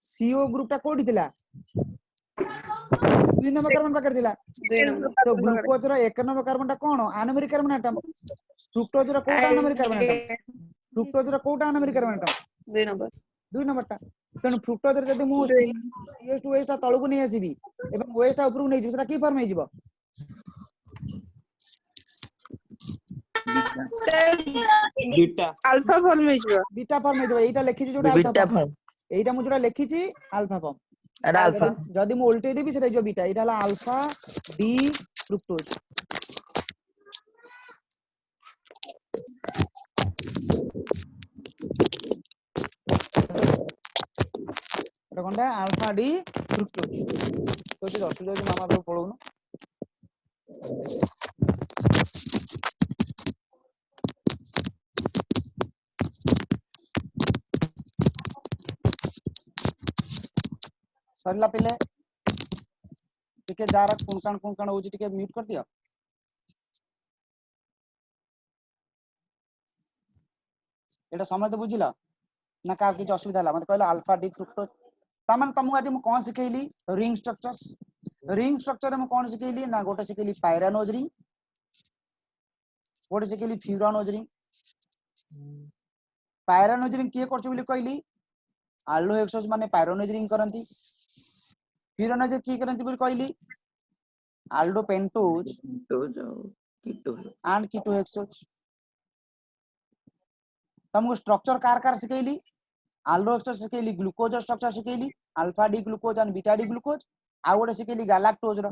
CO ग्रुप टा कोडी दिला 2 नंबर कार्बन पाकर दिला 2 नंबर तो ग्लूकोज रो एक नंबर कार्बन टा कोन आनमेरिक कार्बन एटम फ्रुक्टोज रो कोटा आनमेरिक कार्बन एटम फ्रुक्टोज रो कोटा anomeric carbon atom 2 number 2 number टा तेणु फ्रुक्टोज रे जदी मु CH2OH टा तळकु नै आसीबी एबं OH टा ऊपर नै जिवो सेटा की फॉर्म हे जिवो बीटा अल्फा फॉर्म में जो बीटा फॉर्म हे जिवो एटा लिखि छि जोटा अल्फा बीटा फॉर्म फॉर्म एटा मु जोटा लिखि छि अल्फा फॉर्म एटा अल्फा जदी मु उल्टे देबी सेटा जो बीटा एटा हला अल्फा डी फ्रुक्टोज एटा कोनटा अल्फा डी फ्रुक्टोज तो जे असुविधा जे मामा बाबू पळौनु सरला पिले टिके जार कुणकाण होची टिके म्यूट कर दियो एटा समझते बुझिला ना का किछ असुविधा हला मते कहला अल्फा डी फ्रुक्टोज तामान तमु आज मु कोन सिखेइली रिंग स्ट्रक्चर रे मु कोन सिखेइली ना गोटे सिखेइली पायरानोज रिंग गोटे सिखेइली फ्यूरानोज रिंग पायरानोज रिंग के करछ बोली कहली आल्डो हेक्सोज माने पायरानोज रिंग करंती फ्यूरानोज की करंती बोली कहली aldo pentose and keto hexose तुमको स्ट्रक्चर कार सिखेइली आल्डो स्ट्रक्चर सिखेइली ग्लूकोज स्ट्रक्चर सिखेइली alpha D glucose and beta D glucose आ गोटे सिखेइली गैलाक्टोज रो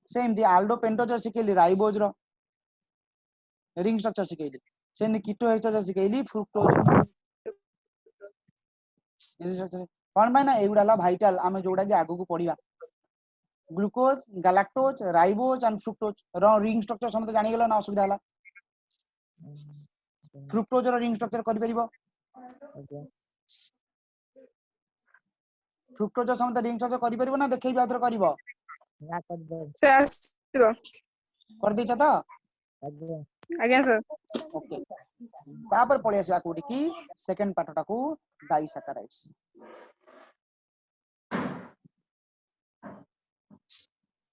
सेम दी आल्डो पेंटोज सिखेइली राइबोज रो रिंग स्ट्रक्चर सिखेइली सेम दी कीटो हेक्सोज सिखेइली फ्रुक्टोज रिंग स्ट्रक्चर कोन भाई ना एगुडाला वाइटल आमे जोडा जे आगु को पढिबा glucose galactose ribose and fructose रो रिंग स्ट्रक्चर समते जानि गेलो ना असुविधा हला फ्रुक्टोज रो रिंग स्ट्रक्चर करि परिबो फ्रुक्टोज समते रिंग स्ट्रक्चर करि परिबो ना देखैबी आदर करिवो ना कर दो सर कर दिछ त आज्ञा सर ओके तापर पळि आसीबा कोडी की सेकंड पार्टटा को डाइसैकेराइड्स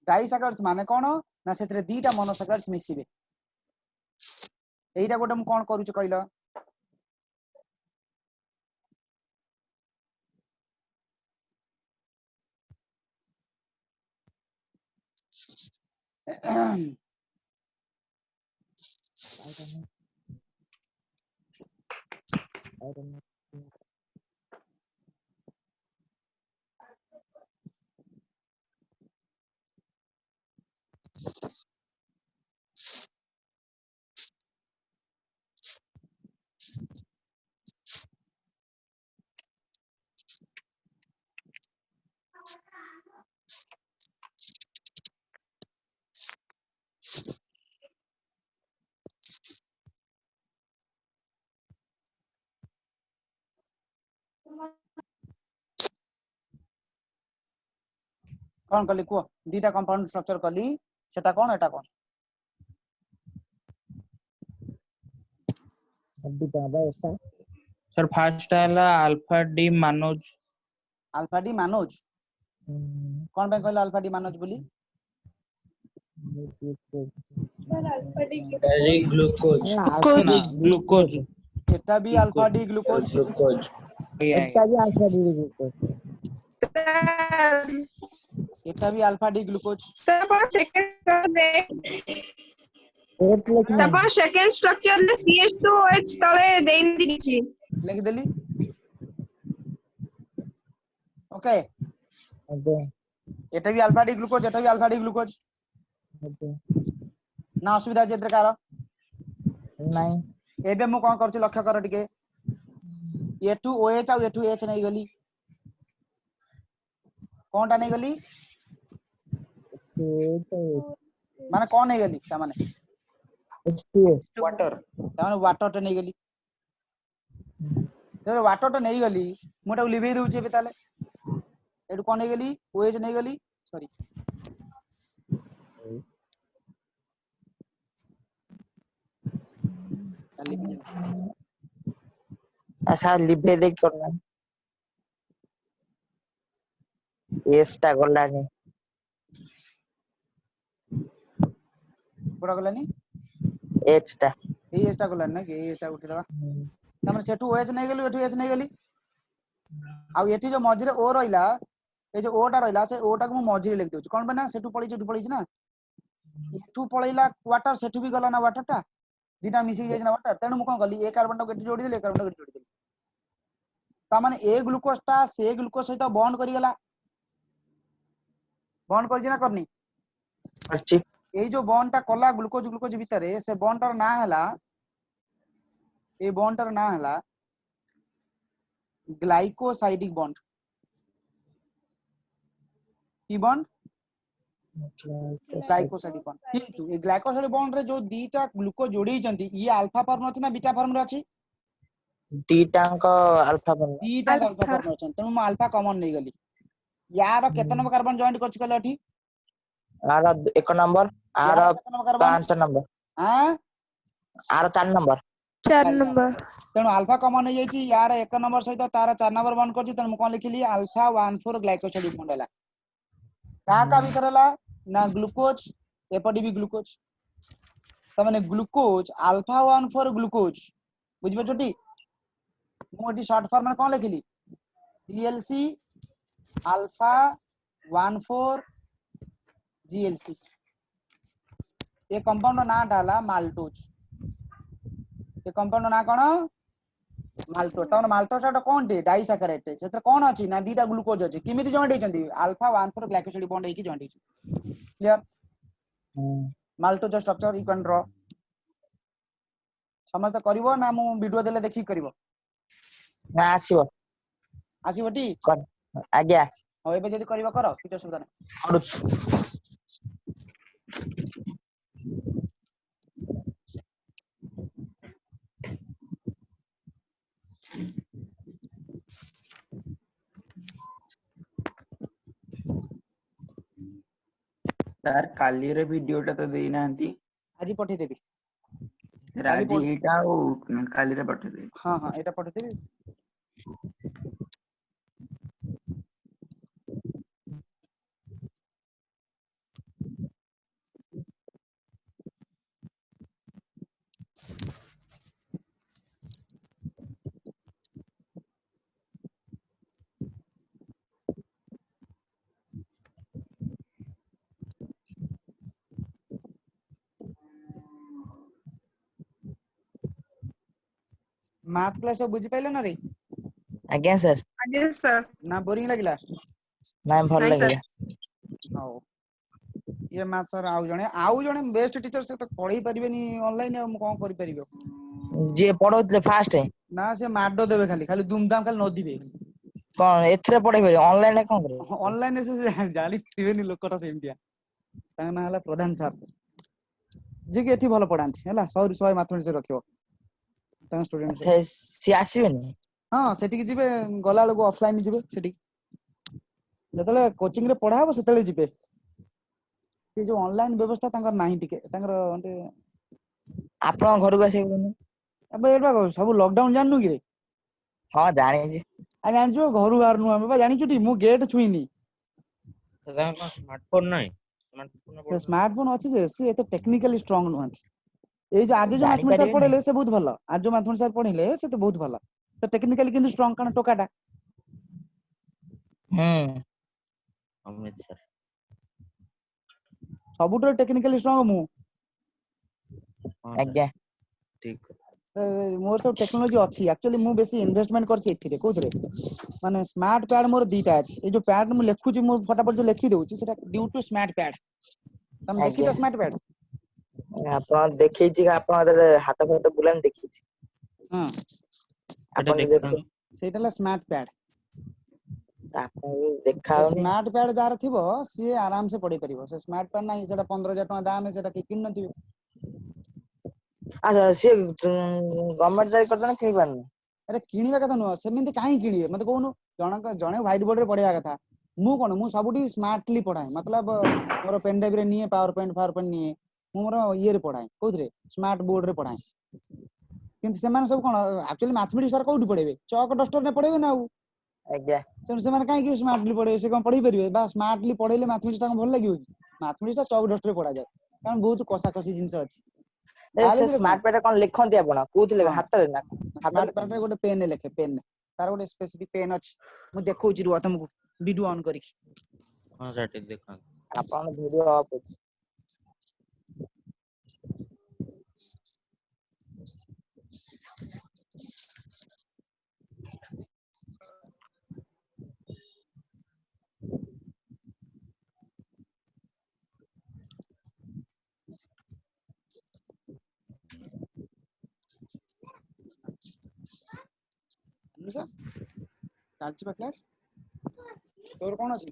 डाइसैकेराइड्स माने कोन ना सेतरे दीटा मोनोसैकेराइड्स मिसिबे एइटा गोटे मु कोन करूछ कहिलो कौन कली को दीटा कंपाउंड स्ट्रक्चर कली सेटा कौन एटा कौन सर फर्स्ट आला अल्फा डी मानोज कौन पे कहला अल्फा डी मानोज बोली ग्लूकोज ग्लूकोज एटा भी अल्फा डी ग्लूकोज ग्लूकोज एटा भी अल्फा डी ग्लूकोज एटा भी अल्फा डी ग्लूकोज सर पर सेकंड एट लिखना सर सेकंड स्ट्रक्चर ले CH2OH तले देइन दिछि लिख देली ओके ओके एटा भी अल्फा डी ग्लूकोज एटा भी अल्फा डी ग्लूकोज ओके ना असुविधा जेत्र कार नहीं एबे मु कोन करछि लक्ष्य कर टिके A2OH आ A2H नै गली कोनटा नै गली माने कोन नै गली ता माने H2O वाटर ता माने वाटर टे नै गली वाटर टा नहीं गली मोटा लिभे दउची एबे ताले एडु कोन नहीं गली ओएच नहीं गली सॉरी अच्छा लिभे देख करना एस टा गलानी कोडा गलानी एच टा ए एच टा गलानी ना के एच टा उठी दबा तमने सेठू ओएच नहीं गली एठू एच नहीं गली आ एठी जो मझिरे ओ रहिला ए जो ओ टा रहिला से ओ टा को मझिरे लिख दउची कोन बना सेठू पळी ना एठू पळैला वाटर सेठू भी गला ना वाटर टा दीटा मिसी जाय ना वाटर तेनु मु कोन गली ए कार्बन टा एठी जोडी देले कार्बन टा एठी जोडी देले ता माने ए ग्लूकोज टा से ग्लूकोज सहित बॉन्ड करी गला बॉन्ड करछि ना करनी करछि ए जो बॉन्ड टा कला ग्लूकोज ग्लूकोज भीतर से बॉन्ड टर ना हला ए बॉन्ड टर ना हला ग्लाइकोसाइडिक बॉन्ड की बॉन्ड ग्लाइकोसाइडिक बॉन्ड किंतु ए ग्लाइकोसाइडिक बॉन्ड रे जो दीटा ग्लूकोज जोड़ी जंती ये अल्फा फॉर्म अछि ना बीटा फॉर्म रे अछि दीटांक अल्फा बन दीटा अल्फा फॉर्म अछि तनु म अल्फा कॉमन नहीं गली यार केते नंबर कार्बन जॉइंट करछि कहले अठी आर 1 नंबर आर यार केते नंबर कार्बन 5 नंबर हां आर 4 नंबर 4 नंबर तेणु अल्फा कॉमन हो जाइए यार 1 नंबर सहित तार 4 नंबर बन कर तेणु कौन लिखिली अल्फा 14 ग्लाइकोसाइडिक बॉन्ड है का भीतर है ना ग्लूकोज एपटी भी ग्लूकोज तमाने ग्लूकोज अल्फा 14 ग्लूकोज बुझि पछटी मोटी शॉर्ट फॉर्म में कौन लिखिली जीएलसी अल्फा 14 जीएलसी ये कंपाउंड ना डाला माल्टोज ये कंपाउंड ना कोन माल्टोज तमन माल्टोज टा कोन दे डाइसैकेराइड सेतर कोन अछि ना दीटा ग्लूकोज अछि किमिति जॉइंट हेचंती अल्फा 14 ग्लाइकोसाइड बॉन्ड हेकी जॉइंट हेची clear maltose structure you can draw समझ करिवो ना मु वीडियो देले देखि करिवो ना आसीबो आसीबोटी आज्ञा हो एबे जदी करिवो करो किछ सुविधा नै करूछ सर काली रे वीडियोटा तो देई नांती आजि पठे देबी राजी एटा ओ काली रे पठे दे हां हां एटा पठे देबी मैथ क्लास सब बुझि पाइलो ना रे आज्ञा सर आगे सर ना बोरिंग लागिला ना भल नहीं सर। लागला हां ये मैथ सर आउ जणे बेस्ट टीचर से तो पढ़ाई परिबेनी ऑनलाइन हम कोन करि परिबो जे पढौतले फास्ट ना से माडो देबे खाली खाली दुमदाम खाली न दिबे कोन एथरे पढैबे ऑनलाइन कोन करे ऑनलाइन से जाली पिबेनी लोकटा सेमटिया तांग ना हला प्रधान सर जे के एठी भलो पढांती हला 100 मैथमेटिक्स रखियो तांग स्टूडेंट अच्छा सी आसीबेनी हां सेठी के जिबे गला लोग ऑफलाइन जिबे सेठी जतले कोचिंग रे पढाबो सेतले जिबे ये जो ऑनलाइन व्यवस्था तांगर नाही टिके तांगर अंटे आपन घर को आसीबेनी अब एबा सब लॉकडाउन जाननु कि रे हां जानि छी आ जानजो घरु बाहर नु हम बा जानि छुटी मु गेट छुईनी स्मार्टफोन नाही से स्मार्टफोन अछि जे से एते टेक्निकली स्ट्रांग नहंती ए जो आज जो जानि मैथमेटिक्स सर परिबेनी पढेले से बहुत भलो आज जो मैथमेटिक्स सर पढेले से तो बहुत भलो तो टेक्निकली किंतु स्ट्रांग काना टोकाटा अमित सर सबुटर टेक्निकली स्ट्रांग मु आज्ञा ठीक मोर सब टेक्नोलॉजी अछि एक्चुअली मु बेसी इन्वेस्टमेंट करछि एथिरे कोथरे माने स्मार्ट पैड मोर दीटा अछि ए जो पैड मु लेखुछि मु फटाफट जो लेखि देउछि सेटा ड्यू टू स्मार्ट पैड तम देखि आज्ञा तो स्मार्ट पैड आपन देखै छी आपन हाथ फोटो बुलान देखै छी हां एटा आपन देखा देखो सेटाला स्मार्ट पैड आपन देखा तो होनी स्मार्ट पैड जार थिबो सी आराम से पढी परिबो से स्मार्ट पैड नाही सेटा 15000 टका दाम है सेटा के किन नथिबे अच्छा से गवर्नमेंट जाय करछन कि बान अरे किणवा कथा नुह सेमिति काहे किणिबे मते कहूनु जणे व्हाइट बोर्ड रे पढ़िया कथा मु कोन मु सबुठी स्मार्टली पढ़ाए मतलब मोर पेन ड्राइव रे निए पावर पॉइंट निए मु मोर ये रे पढ़ाए कोथरे स्मार्ट बोर्ड रे पढ़ाए किंतु सेमान सब कोन एक्चुअली मैथमेटिक्स सर कोठी पढ़ेबे चॉक डस्टर ने पढ़ेबे ना आज्ञा तेणु से कहीं स्मार्टली पढ़े से कौन पढ़ी पारे बा स्मार्टली पढ़ेले मैथमेटिक्स भल लगे कि मैथमेटिक्स चौक डस्ट पढ़ा जाए कारण बहुत कषा कषि जिनस अच्छी से स्मार्ट पैड कोन लिखंती आपण कोथि लेखा हाथ रे ना स्मार्ट पैड रे गोटे पेन लेखे पेन तार गोटे स्पेसिफिक पेन अछि मु देखौची रुआ तुमको वीडियो ऑन करी हां सेट देखा आपण वीडियो ऑफ अछि चालची क्लास तोर कोन अछि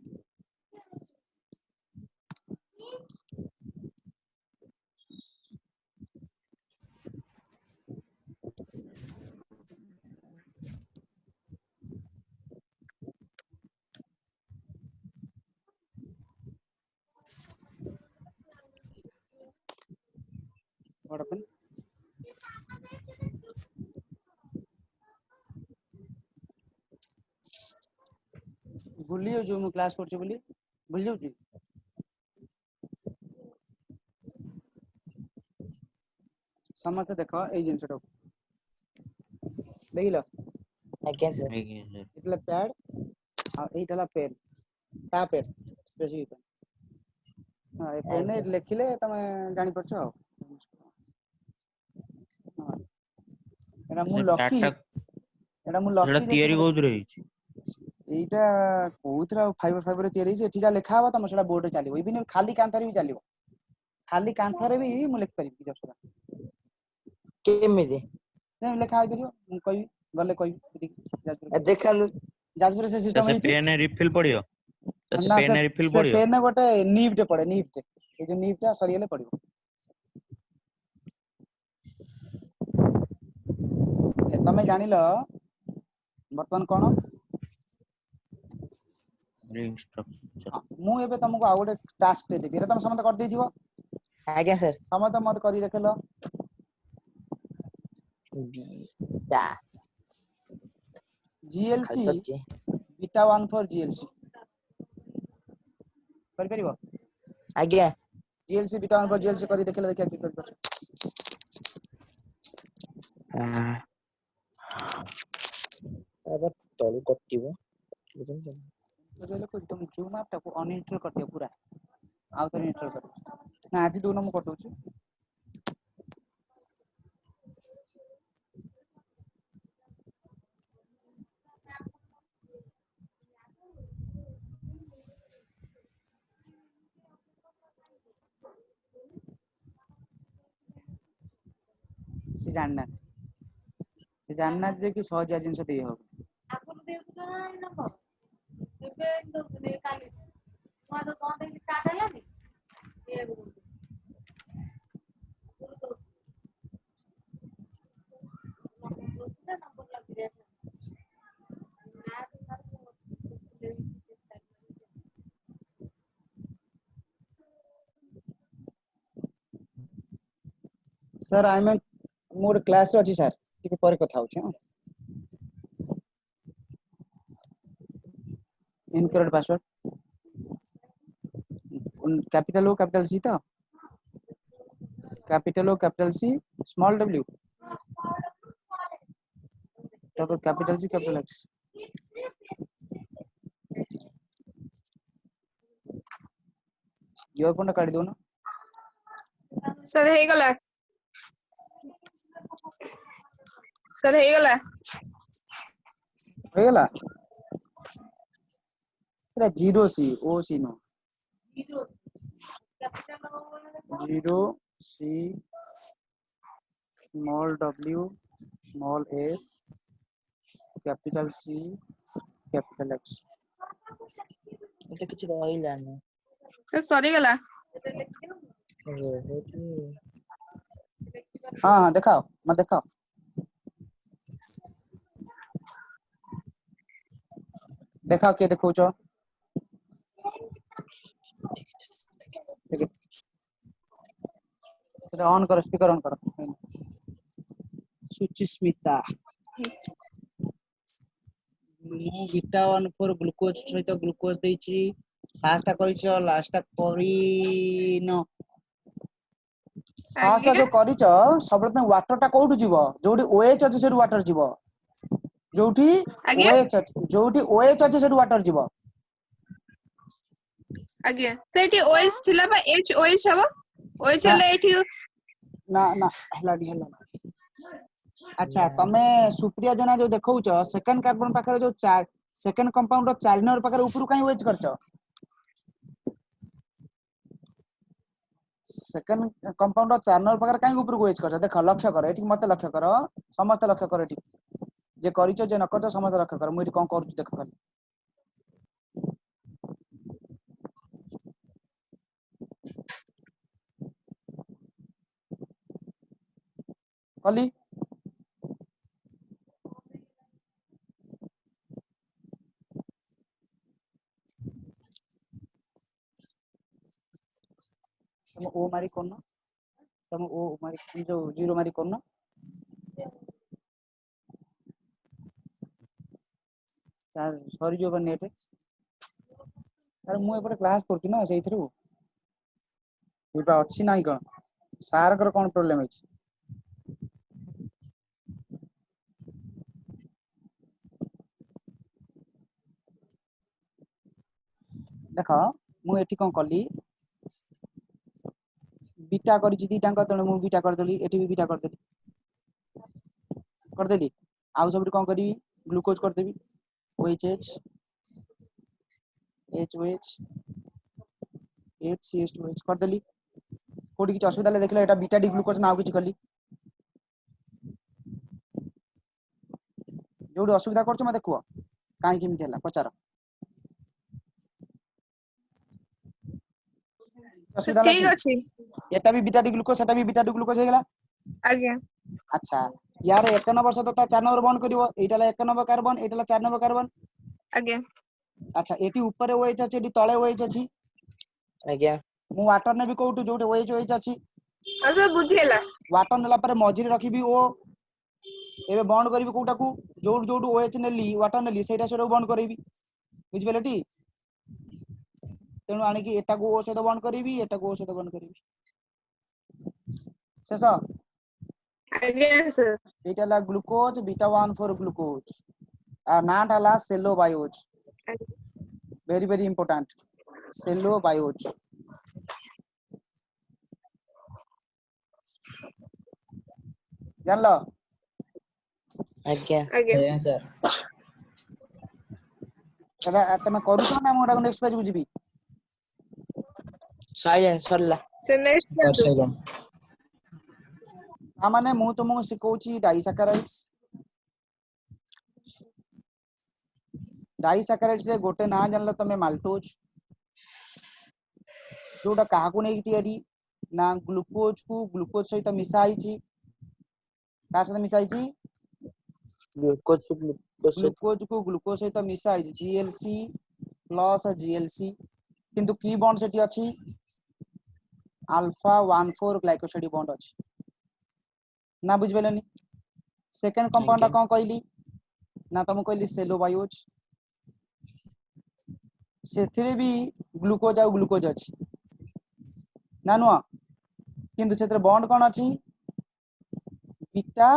What happened? भूली जो मु क्लास करछ बोली भूल जाउची समझते देखो ए जिंसटा देखिलो आज्ञा सर इतला पैड आ एटला पेन ता पेन स्पेसिफिक हां ए पेन ए लिखिले तमे जानि परछ हां एना मु लकी तैयारी बहुत रही एटा कोउतरा फाइबर रे तैयारी छै एठी जा लेखा हबा तम सेटा बोर्ड रे चलिबो इबिन खाली कांथरे भी चलिबो खाली कांथरे भी मु लिख परिबी जसरा केमिदि से लेखा आइ परिबो मु कहि गले कहि देखनु जाजपुर से सिस्टम है पेन रिफिल पड़ियो तो ना पेन रिफिल से पड़ियो पेन गोटे नीव टे पड़े नीव टे ए जो नीव टा सरी गेले पड़िबो ए तमे जानिलो वर्तमान कोन रिंग स्ट्रक्चर मु एबे तुमको आ गोटे टास्क दे देबी रे तुम समझ कर देथिबो आज्ञा सर हम तो मत करी देखलो बीटा जीएलसी खालतची बीटा 1 फॉर जीएलसी कर परिबो आज्ञा जीएलसी बीटा 1 फॉर जीएलसी करी देखले देखा की कर परछ अब तळु कटिबो तो देले को तुम क्यू मैप टा को अनइंस्टॉल कर दियो पूरा आउ तो इंस्टॉल कर ना आज दोनो मु कटौ छी से जानना जे कि सहज जिंस दे हो आगु देउतो ना नंबर एबे दे काली मु तो कोन दे चाट हलानी ए नंबर लग गया सर आई एम मोर क्लास रे अछि सर ठीक पर कथा होछ हां incorrect password capital O capital C तो capital O capital C small W तब capital C capital X earphone काट दो ना सर हे गला सर हे गला हो गेला पूरा zero C O C no zero C small W small S capital C capital X तो किछ रहिला न सर सरी गला हां हां दिखाओ मत दिखाओ देखा के देखौछ सेटा ऑन कर स्पीकर ऑन कर सुचिस्मिता मु बीटा 1 4 ग्लूकोज सहित ग्लूकोज देछि फास्ट करिछ लास्ट करिन फास्ट आगे जो करिछ सब वाटर टा कोठु जीवो जोठी ओएच अछि सेठी वाटर जीवो जोठी आगे ओएच अछि जोठी ओएच अछि सेठी वाटर जीवो आगे सेठी ओएच थिला बा एच ओएच हबो ओएच ना ले एठी ना ना हला अच्छा तमे सुप्रिया जना जो देखौछ सेकंड कार्बन पाखरे जो सेकंड कंपाउंड रो 4 नंबर पाखरे ऊपर काई ओएच करछ सेकंड कंपाउंड रो 4 नंबर पाखरे काई ऊपर ओएच करछ देख लक्ष्य कर एठी मते लक्ष्य कर समस्त लक्ष्य कर एठी जे करिछ जे न करछ समस्त लक्ष्य कर मु एठी कोन करूछ देख खाली कली तुम ओ मारी कोन तुम ओ मारी जो जीरो मारी कोन सॉरी जो नेट अरे मु एपटे क्लास करछु ना सेई थ्रू एबा अछि नाही कोन सार कर कोन प्रॉब्लम अछि देखो मु एठी कोन कली बीटा करिछि दी टांका तणे मु बीटा कर देली एठी भी बीटा कर देली आउ सब कोन करी ग्लूकोज कर देबी OH HOH HCH2H कर देली कोडी किछ असुविधा ले देखले एटा बीटा डी ग्लूकोज नाउ किछ कली जोडी असुविधा करछ मते कुआ काई किमति हला पचार असुविधा ठीक लागी अछि एटा भी बीटा डी ग्लूकोज सेटा भी बीटा डी ग्लूकोज हे गेला आगे अच्छा यार 1 नंबर सହିତ ता 4 नंबर बॉन्ड करिवो एटाला 1 नंबर कार्बन एटाला 4 नंबर कार्बन आगे अच्छा एटी ऊपर OH अछि एटी तळे OH अछि आज्ञा मु वाटर ने भी कोउटु जोटे OH अछि अच्छा बुझियला वाटर नेला पर मझिरे रखिबी ओ एबे बॉन्ड करबी कोउटा को जोड जोड OH नेली वाटर नेली सेटा सेरो बॉन्ड करबी बुझि पेलेटी तेनु आनी कि एटा को O सहित बॉन्ड करबी एटा को O सहित बॉन्ड करबी शेष आगे सर एटा ला ग्लूकोज बीटा 1 4 ग्लूकोज आ नाम हला सेलो बायोज वेरी वेरी इंपोर्टेंट सेलो बायोज जानलो आज्ञा आगे सर एबा तमे करूछो ना मोटा नेक्स्ट पेज बुझिबी साइलेंस सरला सर नेक्स्ट कर कर साइलेंट आ माने मु तुमको सिखौची डाइसैकेराइड्स से गोटे ना जानलो तमे माल्टोज जोटा काहा को नै तयारी ना ग्लूकोज को ग्लूकोज सहित मिसाई छी का सहित मिसाई छी ग्लूकोज ग्लूकोज को ग्लूकोज सहित मिसाई छी GLC प्लस GLC किंतु की बॉन्ड सेठी अछि अल्फा 1 4 ग्लाइकोसाइड बॉन्ड अछि ना बुझ बेलनी सेकंड कंपाउंड कोन कहली ना तुम कहली सेलो बायोज सेथिरे भी ग्लूकोज आ ग्लूकोज अछि ना नुआ किंतु सेतरे बॉन्ड कोन अछि बीटा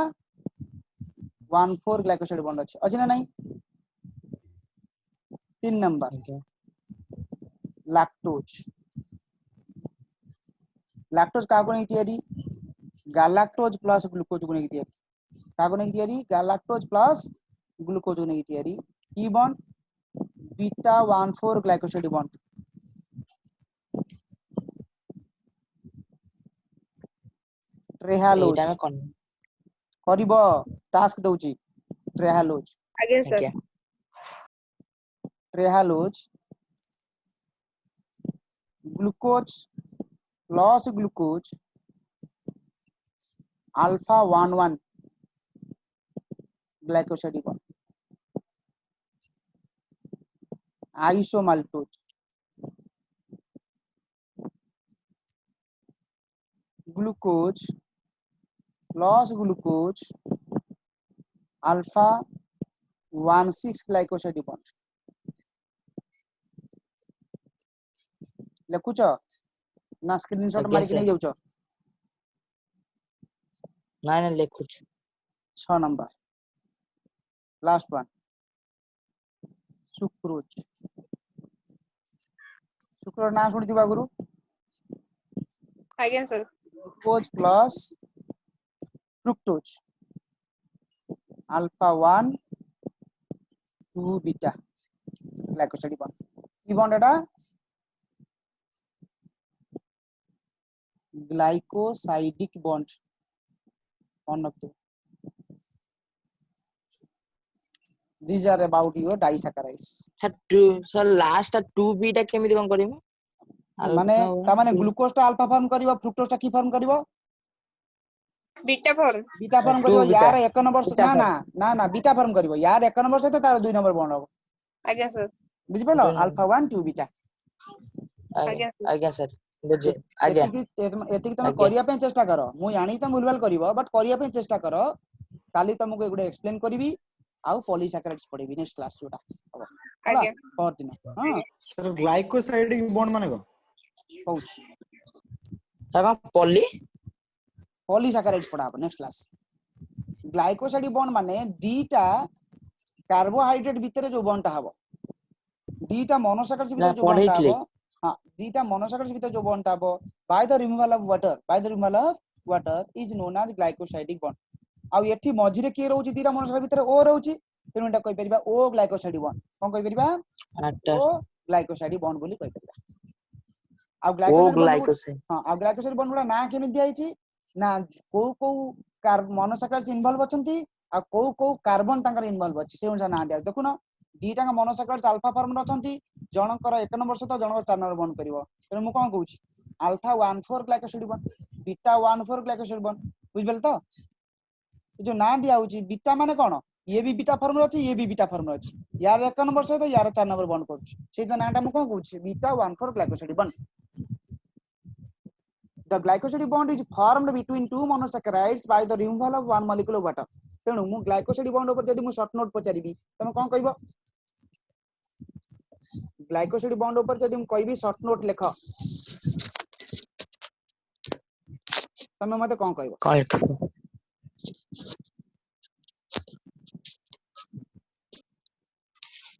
1 4 ग्लाइकोसाइड बॉन्ड अछि ना नहीं 3 नंबर लैक्टोज लैक्टोज का को नहीं तयारी गैलाक्टोज प्लस ग्लूकोज को नहीं तयारी का को नहीं तयारी गैलाक्टोज प्लस ग्लूकोज को नहीं तयारी की बॉन्ड बीटा 1 4 ग्लाइकोसाइड बॉन्ड ट्रेहालोज एटा में कोन करिबो टास्क दउची ट्रेहालोज आगे सर आज्ञा trehalose glucose plus glucose alpha 1 1 glycoside bond isomaltose, glucose plus glucose alpha 1,6 glycoside bond लिखुच ना स्क्रीनशॉट आज्ञा मारिक सर। नहीं जाउछ। ना लिखुछ 6 number last one sucrose. Sucrose ना सुनिथिबा गुरु ଆଜ୍ଞା sir। Glucose plus fructose alpha 1 2 beta glycoside bond की बॉन्ड एटा glycosidic bond on off these are about your disaccharides sir last 2b टा केमिति कोन करिमु माने ता माने ग्लूकोज टा अल्फा फॉर्म करिवो फ्रुक्टोज टा की फॉर्म करिवो बीटा फॉर्म बीटा फॉर्म टू करिवो बीटा। यार 1 नंबर बीटा ना फॉर्म। ना ना ना बीटा फॉर्म करिवो यार 1 नंबर से तार 2 नंबर बॉन्ड हो आज्ञा सर। बुझि पेलो दुई नंबर। अल्फा 1 2 बीटा आज्ञा सर। आज्ञा सर बुझे आज्ञा एतिकी तमे आज्ञा। करिया पे चेष्टा करो मु जानी त भूलभाल करिवो बट करिया पे चेष्टा करो काली तुमको एगुडे एक्सप्लेन करबी आउ पॉलीसैकेराइड्स पढेबी नेक्स्ट क्लास जोटा हबो होला आज्ञा पर दिन हां सर ग्लाइकोसाइडिक बॉन्ड माने को कहूछ तका पॉली पॉलीसैकेराइड्स पढा हबो नेक्स्ट क्लास ग्लाइकोसाइड बॉन्ड माने दीटा कार्बोहाइड्रेट भितर जो बॉन्ड हबो दीटा मोनोसैकेराइड्स ना भितर जो बॉन्ड पढैतले हबो हां दीटा मोनोसैकेराइड्स भितर जो बॉन्ड हबो by the removal of water is known as glycosidic bond आ एठी मझिरे के रहउची दीटा मोनोसैकेराइड भितर ओ रहउची तेनु एटा कहि परिबा ओ ग्लाइकोसाइड बॉन्ड कोन कहि परिबा आटा ओ ग्लाइकोसाइड बॉन्ड बोली कहि परिबा आ ओ ग्लाइकोसाइड बॉन्ड ग्लाइकोसाइड हां आ ग्लाइकोसाइड बॉन्ड गुडा ना केमि दियाइची ना को मोनोसैकेराइड्स इन्वॉल्व अछंती आ को कार्बन तांकर इन्वॉल्व अछि से उनसा ना दिया देखुनो दीटा मोनोसैकेराइड्स अल्फा फॉर्म अछंती जनकर 1 नंबर सहित जनकर 4 नंबर बॉन्ड करिवो तेनु मु कोन कहूची alpha 1,4 glycoside bond beta 1,4 glycoside bond बुझबेल तो जो ना दिया होची बीटा माने कोन ये भी बीटा फॉर्म अछि ये भी बीटा फॉर्म अछि यार 1 नंबर सहित यार 4 नंबर बॉन्ड करूची सेहि नाटा मु कोन कहूची beta 1,4 glycoside bond the glycoside bond is formed between two monosaccharides by the removal of one molecule of water तेणु मु ग्लाइकोसाइड बॉन्ड ऊपर यदि मु शॉर्ट नोट पचारिबी तमे कोन कहबो ग्लाइकोसाइड बॉन्ड ऊपर यदि मु कहबी शॉर्ट नोट लेख तमे मते कोन कहबो call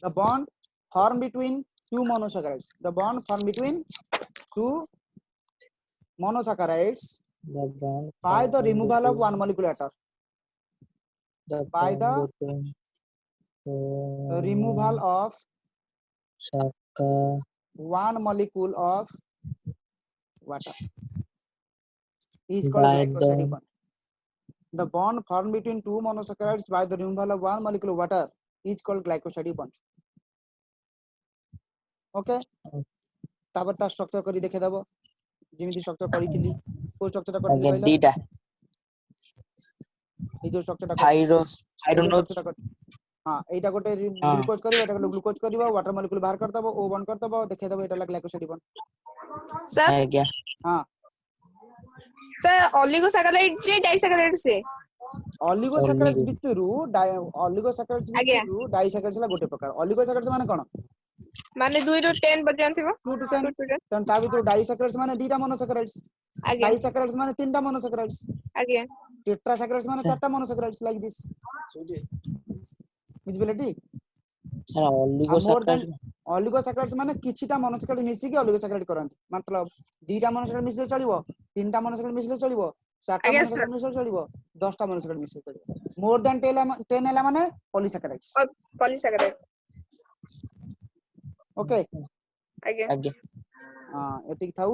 the bond formed between two monosaccharides the bond formed between two monosaccharides by the removal of one molecule water by the removal of one molecule of water is called glycoside bond. The bond formed between two monosaccharides by the removal of one molecule of water is called glycoside bond. Okay? तापर ता structure करी देखे दबो जेमिति structure करिथिली को structure करथिली आज्ञा कहला दीटा ए जो structure hydro हां एटा गोटे ग्लूकोज करबो एटा ग्लूकोज करबो वाटर मॉलिक्यूल बाहर कर दबो ओ बॉन्ड कर दबो देखे दबो एटा ग्लाइकोसाइड बॉन्ड सर आज्ञा हां सर ओलिगोसैकेराइड जे डाइसैकेराइड से ऑलिगोसैकेराइड्स भितरु ऑलिगोसैकेराइड्स आज्ञा भितरु डाइसैकेराइड्स ला गोटे प्रकार ऑलिगोसैकेराइड्स माने कोन माने 2 ରୁ 10 पर्यंत थिबो 2 to 10 तन ता भितरु डाइसैकेराइड्स माने दीटा मोनोसैकेराइड्स आज्ञा डाइसैकेराइड्स माने तीनटा मोनोसैकेराइड्स आज्ञा टेट्रासैकेराइड्स माने चारटा मोनोसैकेराइड्स लाइक दिस बुझबेले ठीक ओलिगोसैकेराइड ऑलिगोसैकेराइड्स माने किछिटा मोनोसैकेराइड मिसी के ऑलिगोसैकेराइड करंती मतलब दीटा मोनोसैकेराइड मिसले चलिबो तीनटा मोनोसैकेराइड मिसले चलिबो चारटा आज्ञा मोनोसैकेराइड मिसले चलिबो 10टा मोनोसैकेराइड मिसले चलिबो मोर देन 10 एला माने पॉलीसैकेराइड्स पॉलीसैकेराइड ओके आज्ञा आज्ञा हां एतिक थाउ